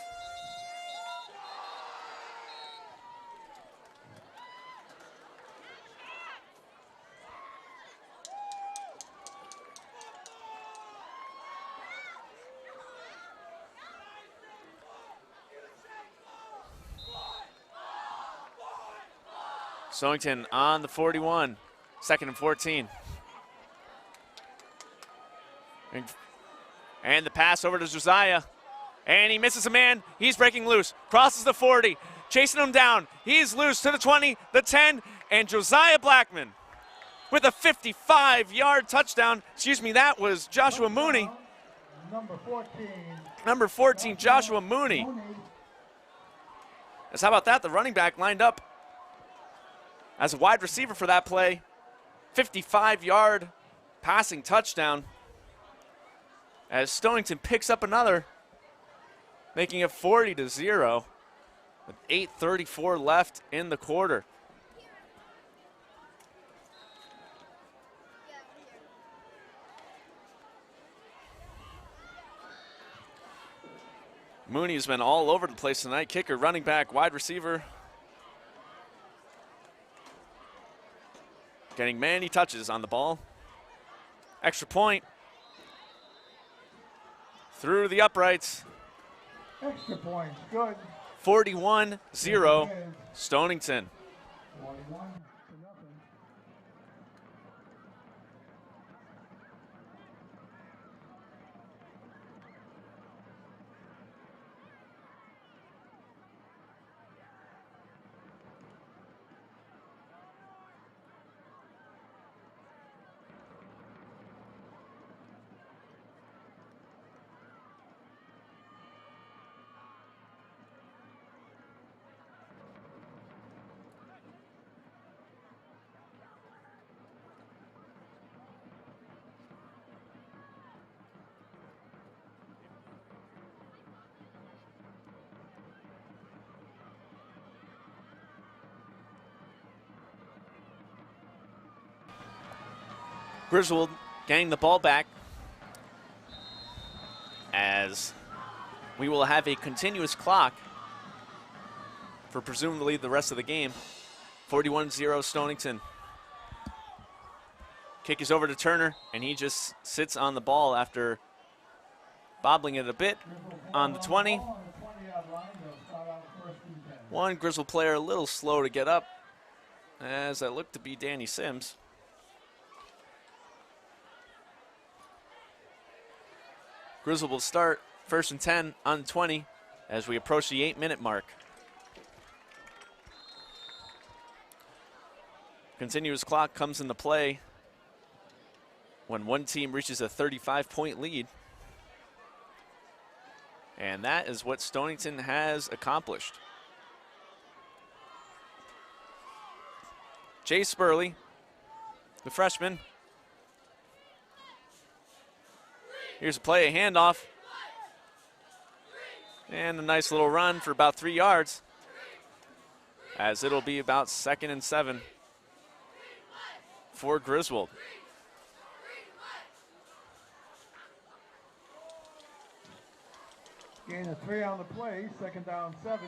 Stonington on the 41, 2nd and 14. And the pass over to Josiah. And he misses a man. He's breaking loose. Crosses the 40. Chasing him down. He's loose to the 20, the 10. And Josiah Blackman with a 55-yard touchdown. Excuse me, that was Joshua Mooney. Number 14, Joshua Mooney. As how about that? The running back lined up as a wide receiver for that play. 55-yard passing touchdown. As Stonington picks up another, making it 40-0 with 8:34 left in the quarter. Mooney has been all over the place tonight. Kicker, running back, wide receiver. Getting many touches on the ball. Extra point. Through the uprights. Extra points, good. 41-0, Stonington. 41-0. Griswold getting the ball back as we will have a continuous clock for presumably the rest of the game. 41-0 Stonington. Kick is over to Turner, and he just sits on the ball after bobbling it a bit on the 20. One Griswold player a little slow to get up, as that looked to be Danny Sims. Griswold will start 1st and 10 on 20 as we approach the 8-minute mark. Continuous clock comes into play when one team reaches a 35-point lead. And that is what Stonington has accomplished. Jay Spurley, the freshman. Here's a play, a handoff. And a nice little run for about 3 yards, as it'll be about 2nd and 7 for Griswold. Gain of 3 on the play, 2nd down 7.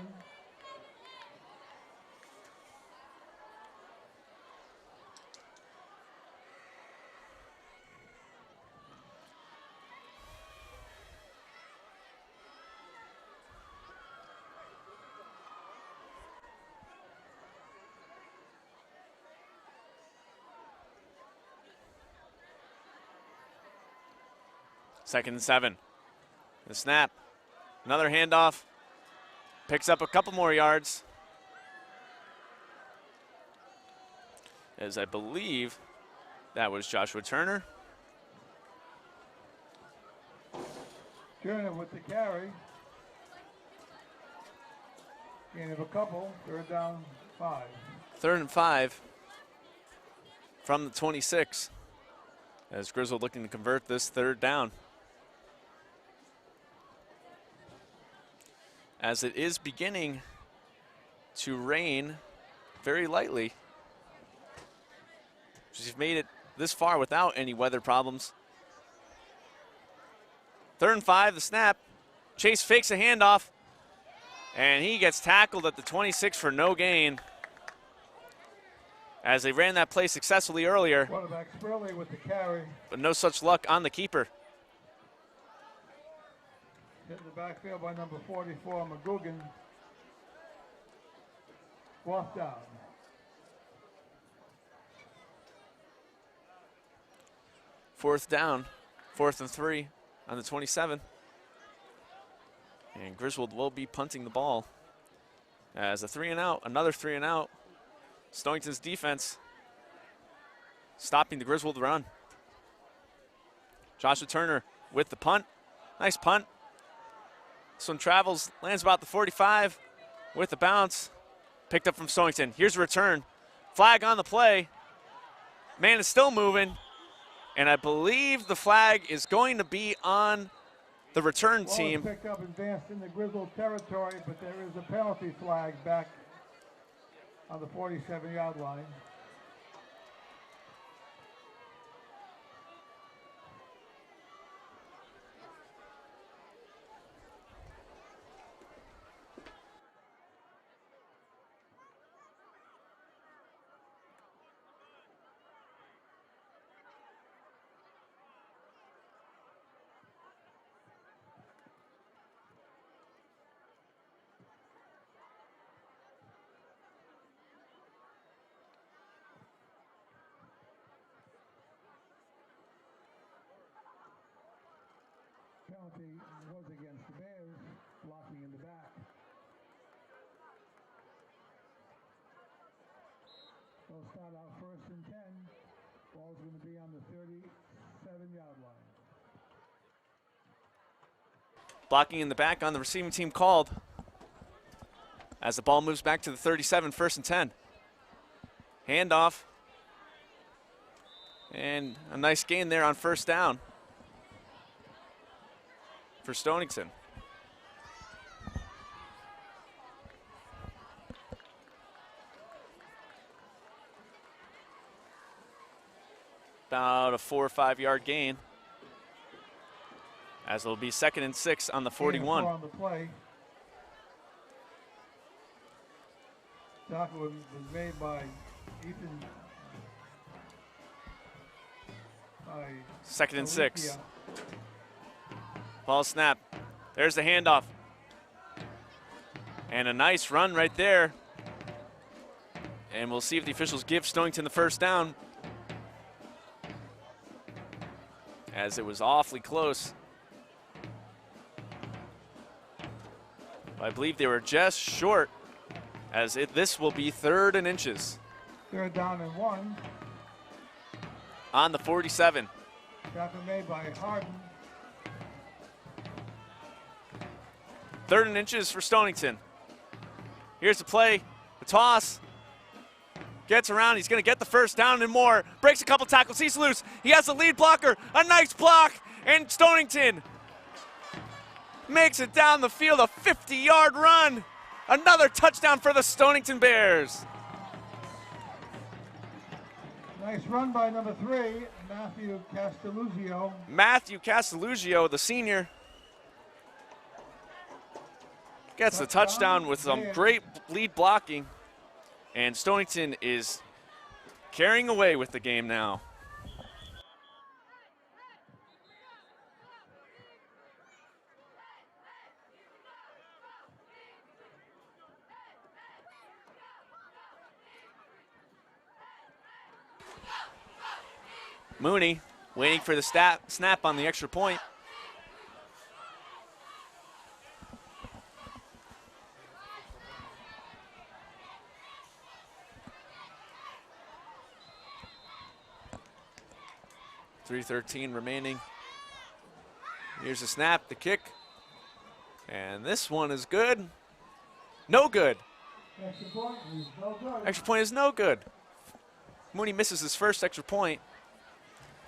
Second and 7. The snap. Another handoff. Picks up a couple more yards. As I believe that was Joshua Turner. Turner with the carry. Gain of a couple, 3rd down 5. 3rd and 5 from the 26. As Griswold looking to convert this 3rd down. As it is beginning to rain very lightly. She's made it this far without any weather problems. 3rd and 5, the snap. Chase fakes a handoff, and he gets tackled at the 26 for no gain as they ran that play successfully earlier. Quarterback Spurley with the carry. But no such luck on the keeper. Hit in the backfield by number 44, McGugan. Fourth down. Fourth down, 4th and 3 on the 27. And Griswold will be punting the ball as a 3 and out, another 3 and out. Stonington's defense stopping the Griswold run. Joshua Turner with the punt. Nice punt. This one travels, lands about the 45 with the bounce. Picked up from Stonington. Here's a return. Flag on the play. Man is still moving. And I believe the flag is going to be on the return team. Picked up, advanced in the Griswold territory, but there is a penalty flag back on the 47-yard line. Penalty was against the Bears, blocking in the back. They'll start out 1st and 10. Ball's going to be on the 37-yard line. Blocking in the back on the receiving team called as the ball moves back to the 37, 1st and 10. Handoff. And a nice gain there on 1st down for Stonington. About a 4 or 5 yard gain, as it'll be 2nd and 6 on the 41. On the play. Tackle was made by Ethan. 2nd and 6. Ball snap. There's the handoff. And a nice run right there. And we'll see if the officials give Stonington the 1st down, as it was awfully close. I believe they were just short, as this will be 3rd and inches. 3rd down and 1. On the 47. Tackle made by Harden. 3rd and inches for Stonington. Here's the play, the toss. Gets around, he's gonna get the 1st down and more. Breaks a couple tackles, he's loose. He has the lead blocker, a nice block, and Stonington makes it down the field, a 50-yard run. Another touchdown for the Stonington Bears. Nice run by number 3, Matthew Castelluzio. Matthew Castelluzio, the senior, gets the touchdown with some great lead blocking. And Stonington is carrying away with the game now. Mooney waiting for the snap on the extra point. .313 remaining. Here's the snap, the kick. And this one is good. No good. Extra point is no good. Extra point is no good. Mooney misses his 1st extra point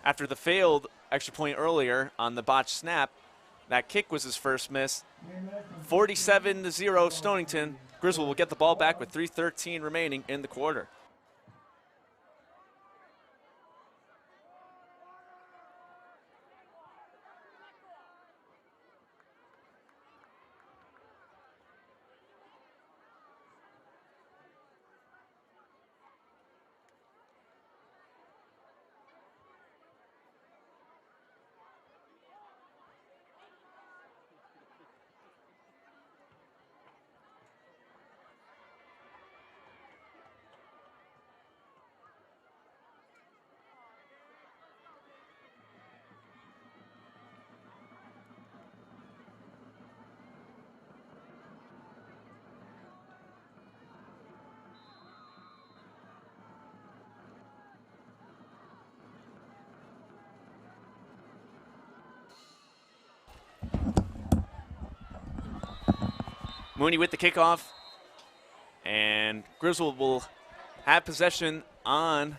after the failed extra point earlier on the botched snap. That kick was his 1st miss. 47-0 Stonington. Griswold will get the ball back with 3:13 remaining in the quarter. Mooney with the kickoff. And Griswold will have possession on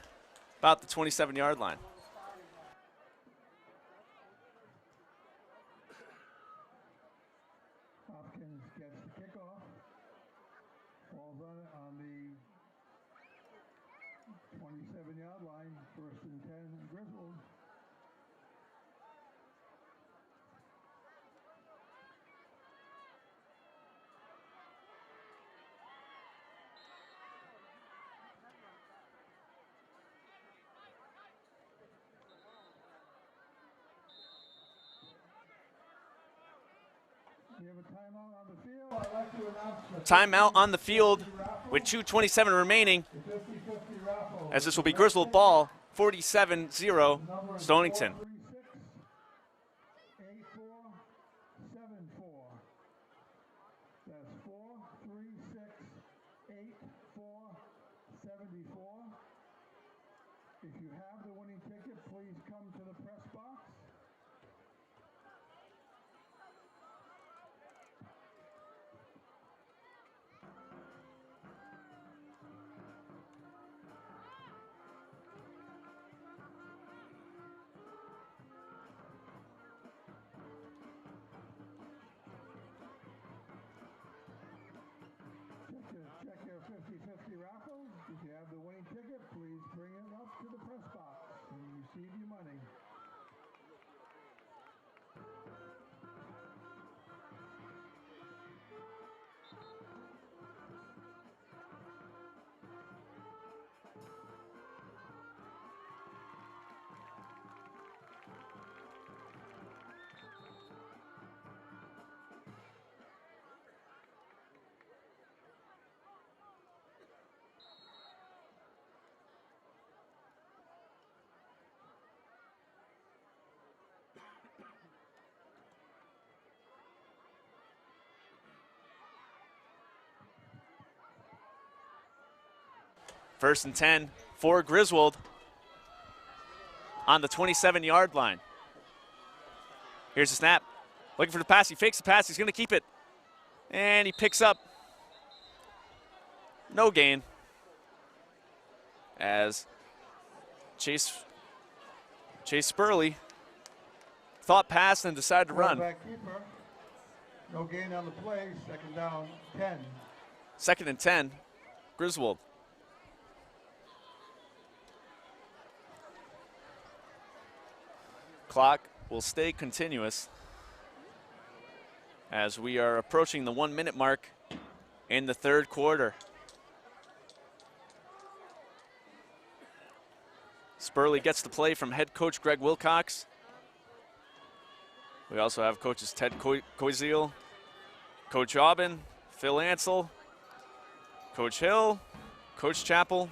about the 27-yard line. Hopkins gets the kickoff. Falls on the 27-yard line. 1st and 10, Griswold. We have a timeout on the field. I'd like to announce Timeout on the field with 2:27 remaining, the 50-50 raffle. as this will be Griswold ball, 47-0 Stonington. 436-8474. That's 436-8474. If you have the winning ticket, please come to the press box. Check your 50-50 raffle. If you have the winning ticket, please bring it up to the press box and receive your money. First and 10 for Griswold on the 27-yard line. Here's the snap. Looking for the pass. He fakes the pass. He's going to keep it. And he picks up no gain as Chase Spurley thought pass and decided to run. Keeper. No gain on the play. 2nd down, 10. 2nd and 10, Griswold. Clock will stay continuous as we are approaching the 1-minute mark in the 3rd quarter. Spurley gets the play from head coach Greg Wilcox. We also have coaches Ted Koiziel, Coach Aubin, Phil Ansel, Coach Hill, Coach Chappell.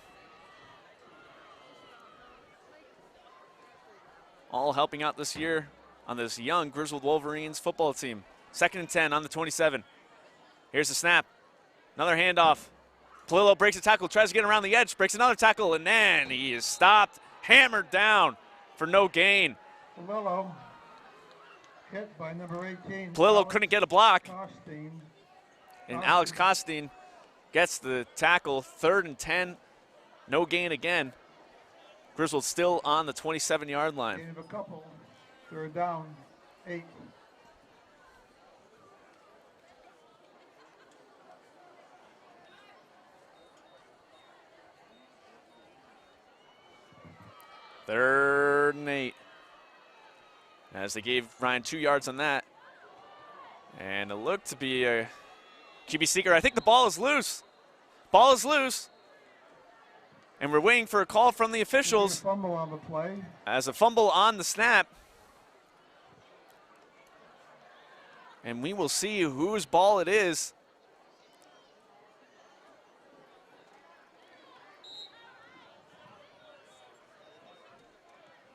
All helping out this year on this young Griswold Wolverines football team. 2nd and 10 on the 27. Here's the snap. Another handoff. Palillo breaks a tackle, tries to get around the edge, breaks another tackle, and then he is stopped, hammered down for no gain. Palillo hit by number 18. Palillo couldn't get a block, Costin. and Alex Costin gets the tackle. 3rd and 10, no gain again. Griswold still on the 27-yard line. Gain of a couple. 3rd down, 8. Third and 8. As they gave Ryan 2 yards on that. And it looked to be a QB seeker. I think the ball is loose. Ball is loose. And we're waiting for a call from the officials. Fumble on the play. As a fumble on the snap. And we will see whose ball it is.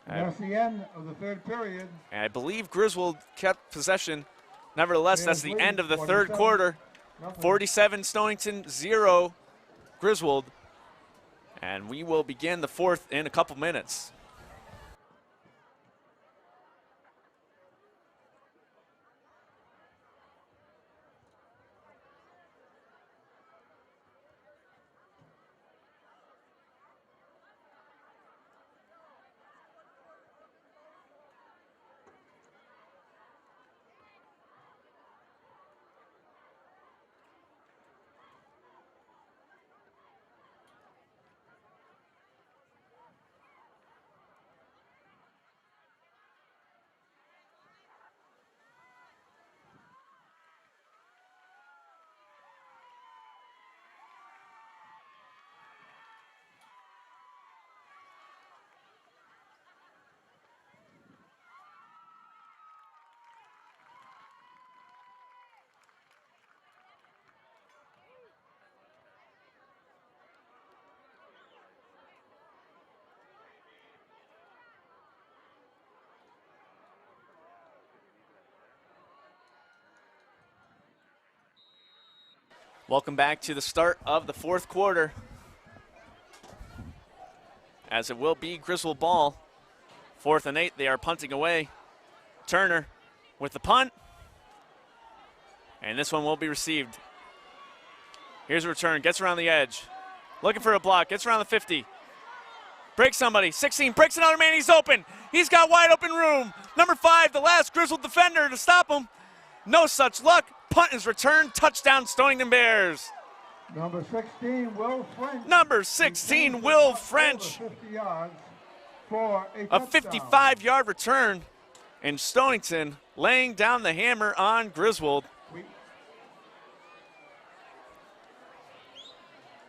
And that's the end of the 3rd period. And I believe Griswold kept possession. Nevertheless, that's the end of the 3rd quarter. 47 Stonington, 0 Griswold. And we will begin the 4th in a couple minutes. Welcome back to the start of the fourth quarter, as it will be Griswold ball. 4th and 8, they are punting away. Turner with the punt, and this one will be received. Here's a return, gets around the edge, looking for a block, gets around the 50. Breaks somebody, 16, breaks another man, he's open. He's got wide open room. Number 5, the last Griswold defender to stop him. No such luck. Punt is returned. Touchdown, Stonington Bears. Number 16, Will French. Number 16, Will French. 50 yards for a 55-yard return. And Stonington laying down the hammer on Griswold.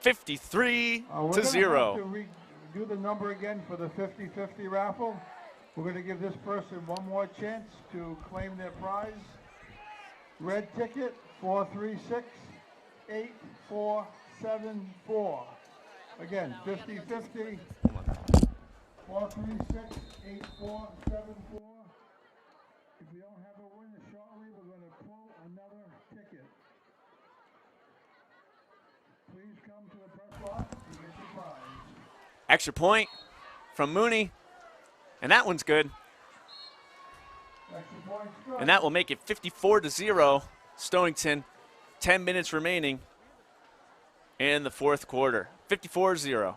53-0. Do the number again for the 50-50 raffle. We're going to give this person one more chance to claim their prize. Red ticket 436-8474. Again, 50-50 436-8474. If we don't have a winner shortly, we're going to pull another ticket. Please come to the press box to get your prize. Extra point from Mooney, and that one's good. And that will make it 54-0. Stonington, 10 minutes remaining in the fourth quarter. 54-0.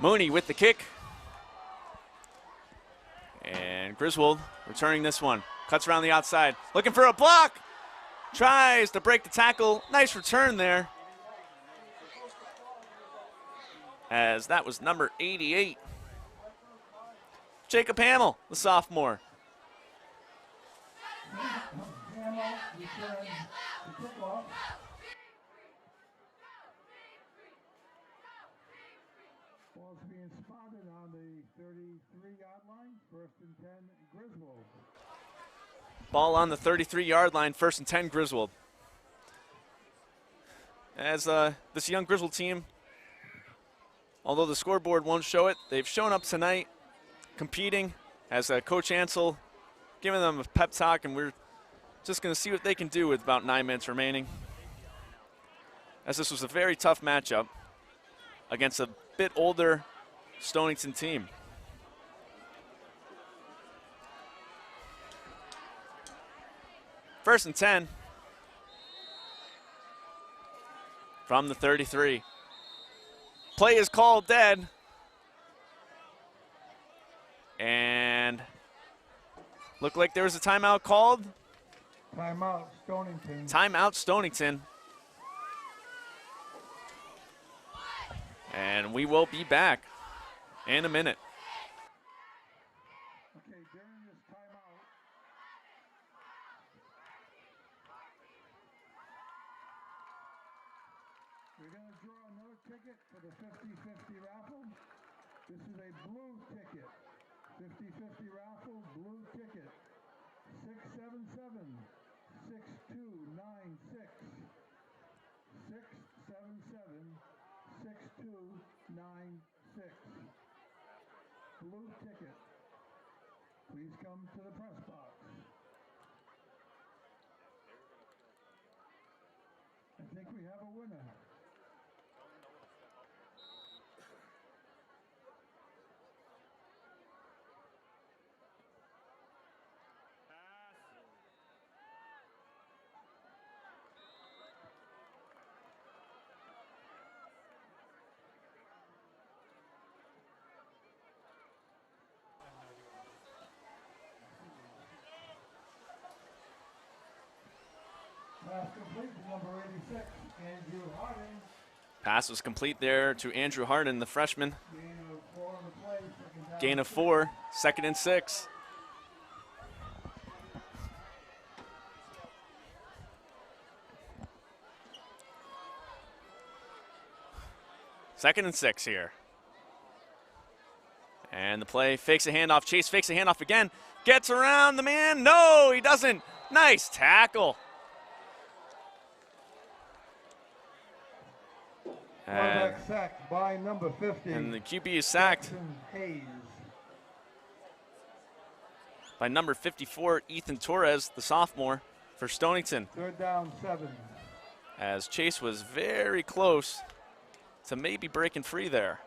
Mooney with the kick. And Griswold returning this one. Cuts around the outside. Looking for a block. Tries to break the tackle. Nice return there. As that was number 88. Jacob Hamill, the sophomore. Ball's being spotted on the 33-yard line, 1st and 10, Griswold. Ball on the 33-yard line, 1st and 10, Griswold. As this young Griswold team, although the scoreboard won't show it, they've shown up tonight competing, as Coach Ansel giving them a pep talk, and we're just going to see what they can do with about 9 minutes remaining. As this was a very tough matchup against a bit older Stonington team. First and 10 from the 33. Play is called dead. And looked like there was a timeout called. Timeout, Stonington. Timeout, Stonington. And we will be back in a minute. Okay, during this timeout, we're going to draw another ticket for the 50-50 raffle. This is a blue ticket. 50-50 raffle, blue ticket. 677-6296. 677-6296. Blue ticket. Please come to the press box. I think we have a winner. Pass was complete there to Andrew Harden, the freshman. Gain of 4, 2nd and 6. Second and 6 here. And the play fakes a handoff. Chase fakes a handoff again. Gets around the man. No, he doesn't. Nice tackle. Quarterback sacked by number 50. And the QB is sacked by number 54, Ethan Torres, the sophomore for Stonington. 3rd down, 7. As Chase was very close to maybe breaking free there.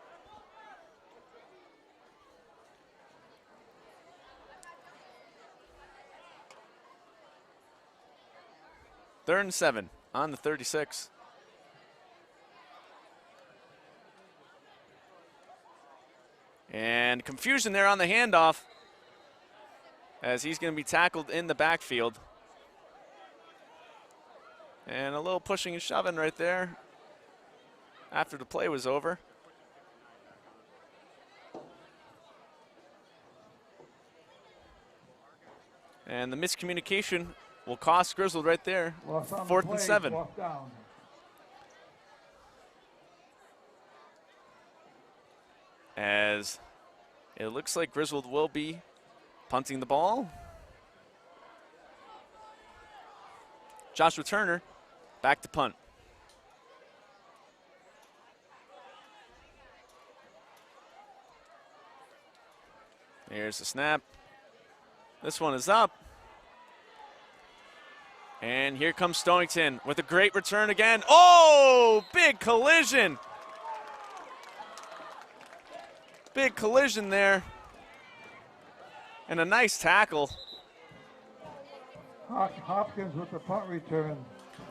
Third and 7 on the 36. And confusion there on the handoff as he's going to be tackled in the backfield. And a little pushing and shoving right there after the play was over. And the miscommunication will cost Griswold right there. 4th and 7. As it looks like Griswold will be punting the ball. Joshua Turner back to punt. Here's the snap. This one is up. And here comes Stonington with a great return again. Oh, big collision. Big collision there. And a nice tackle. Hopkins with the punt return.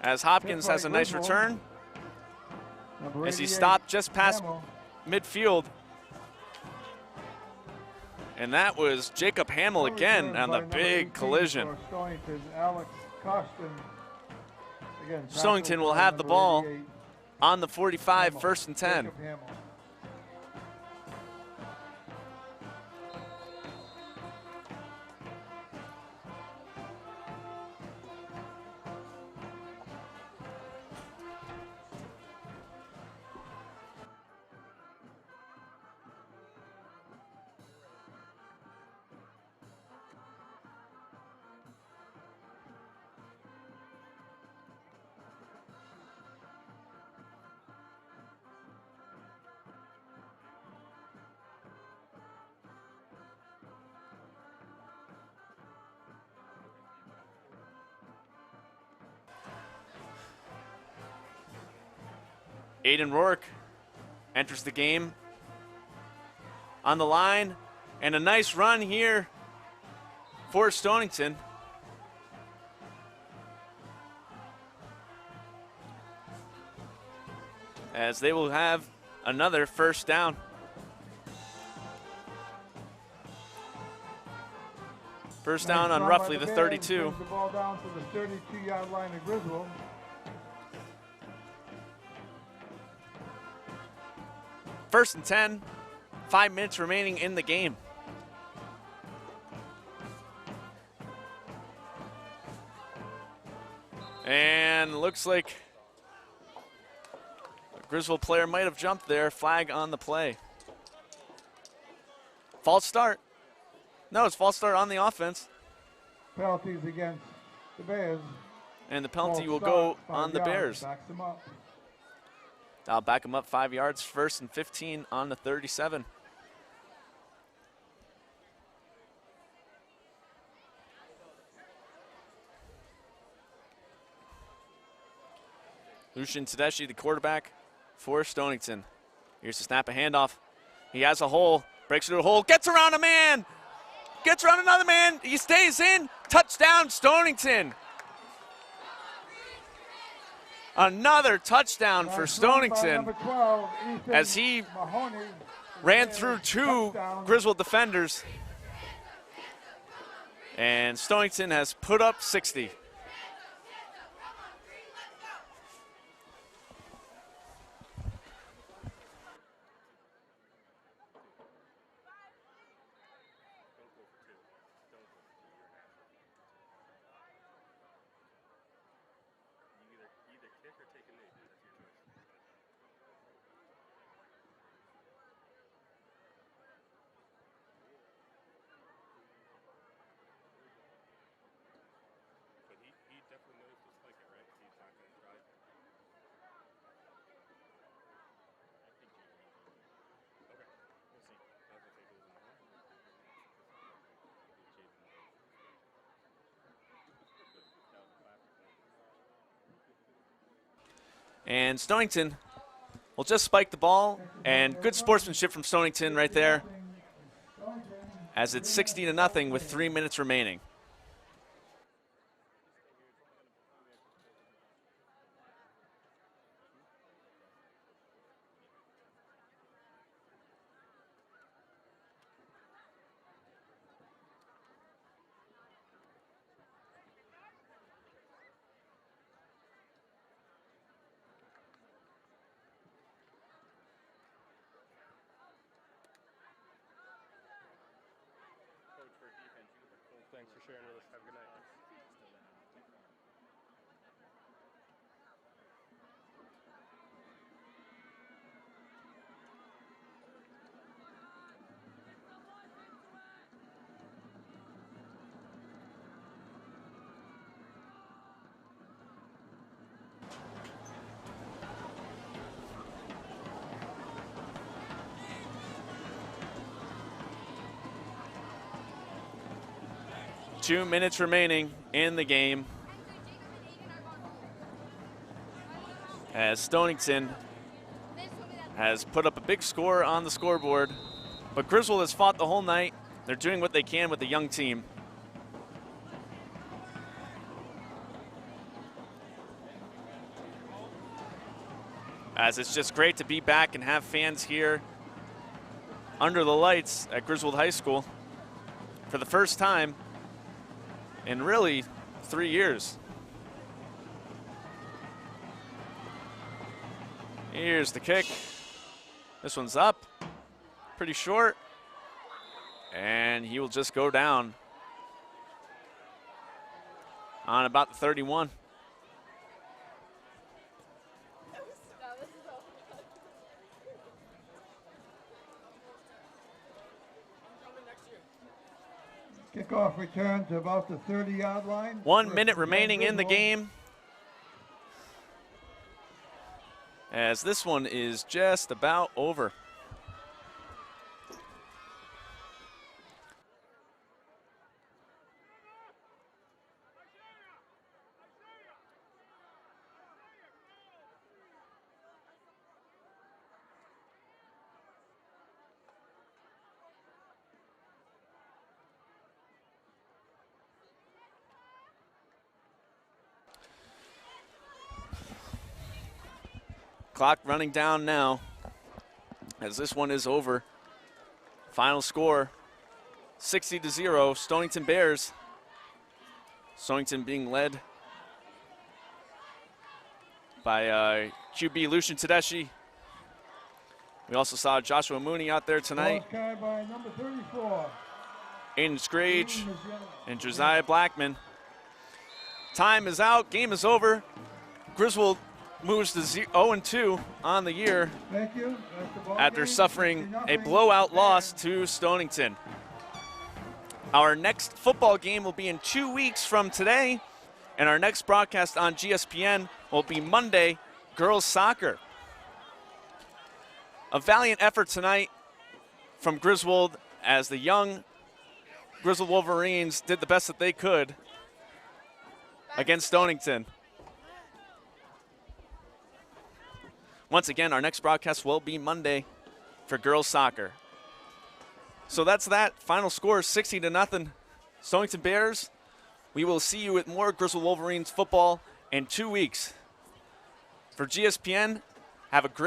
As Hopkins has a nice return. As he stopped just past midfield. And that was Jacob Hamill again on the big collision. Stonington will have the ball on the 45, 1st and 10. Aiden Rourke enters the game on the line, and a nice run here for Stonington. As they will have another 1st down. First down on roughly the 32. The ball down to the 32-yard line of Griswold. First and 10, 5 minutes remaining in the game. And looks like a Griswold player might have jumped there. Flag on the play. False start. No, it's false start on the offense. Penalties against the Bears. And the penalty will go on the Bears. Backs them up. I'll back him up 5 yards, 1st and 15 on the 37. Lucian Tedeschi, the quarterback for Stonington. Here's the snap, a handoff. He has a hole, breaks through a hole, gets around a man, gets around another man, he stays in, touchdown Stonington. Another touchdown for Stonington as he ran through 2 Griswold defenders. And Stonington has put up 60. And Stonington will just spike the ball, and good sportsmanship from Stonington right there, as it's 60-0 with 3 minutes remaining. Thanks for sharing with us. Have a good night. Two minutes remaining in the game, as Stonington has put up a big score on the scoreboard, but Griswold has fought the whole night. They're doing what they can with the young team. As it's just great to be back and have fans here under the lights at Griswold High School for the first time in really 3 years. Here's the kick. This one's up, pretty short, and he will just go down on about the 31. Kickoff return to about the 30-yard line. 1 minute remaining in the game, as this one is just about over. Clock running down now as this one is over. Final score 60-0, Stonington Bears. Stonington being led by QB Lucian Tedeschi. We also saw Joshua Mooney out there tonight. By number 34. Aiden Scrage and Josiah Blackman. Time is out, game is over. Griswold moves to 0-2 on the year after suffering a blowout loss to Stonington. Our next football game will be in 2 weeks from today, and our next broadcast on GSPN will be Monday, girls soccer. A valiant effort tonight from Griswold as the young Griswold Wolverines did the best that they could against Stonington. Once again, our next broadcast will be Monday for girls soccer. So that's that. Final score 60-0. Stonington Bears. We will see you with more Griswold Wolverines football in 2 weeks. For GSPN, have a great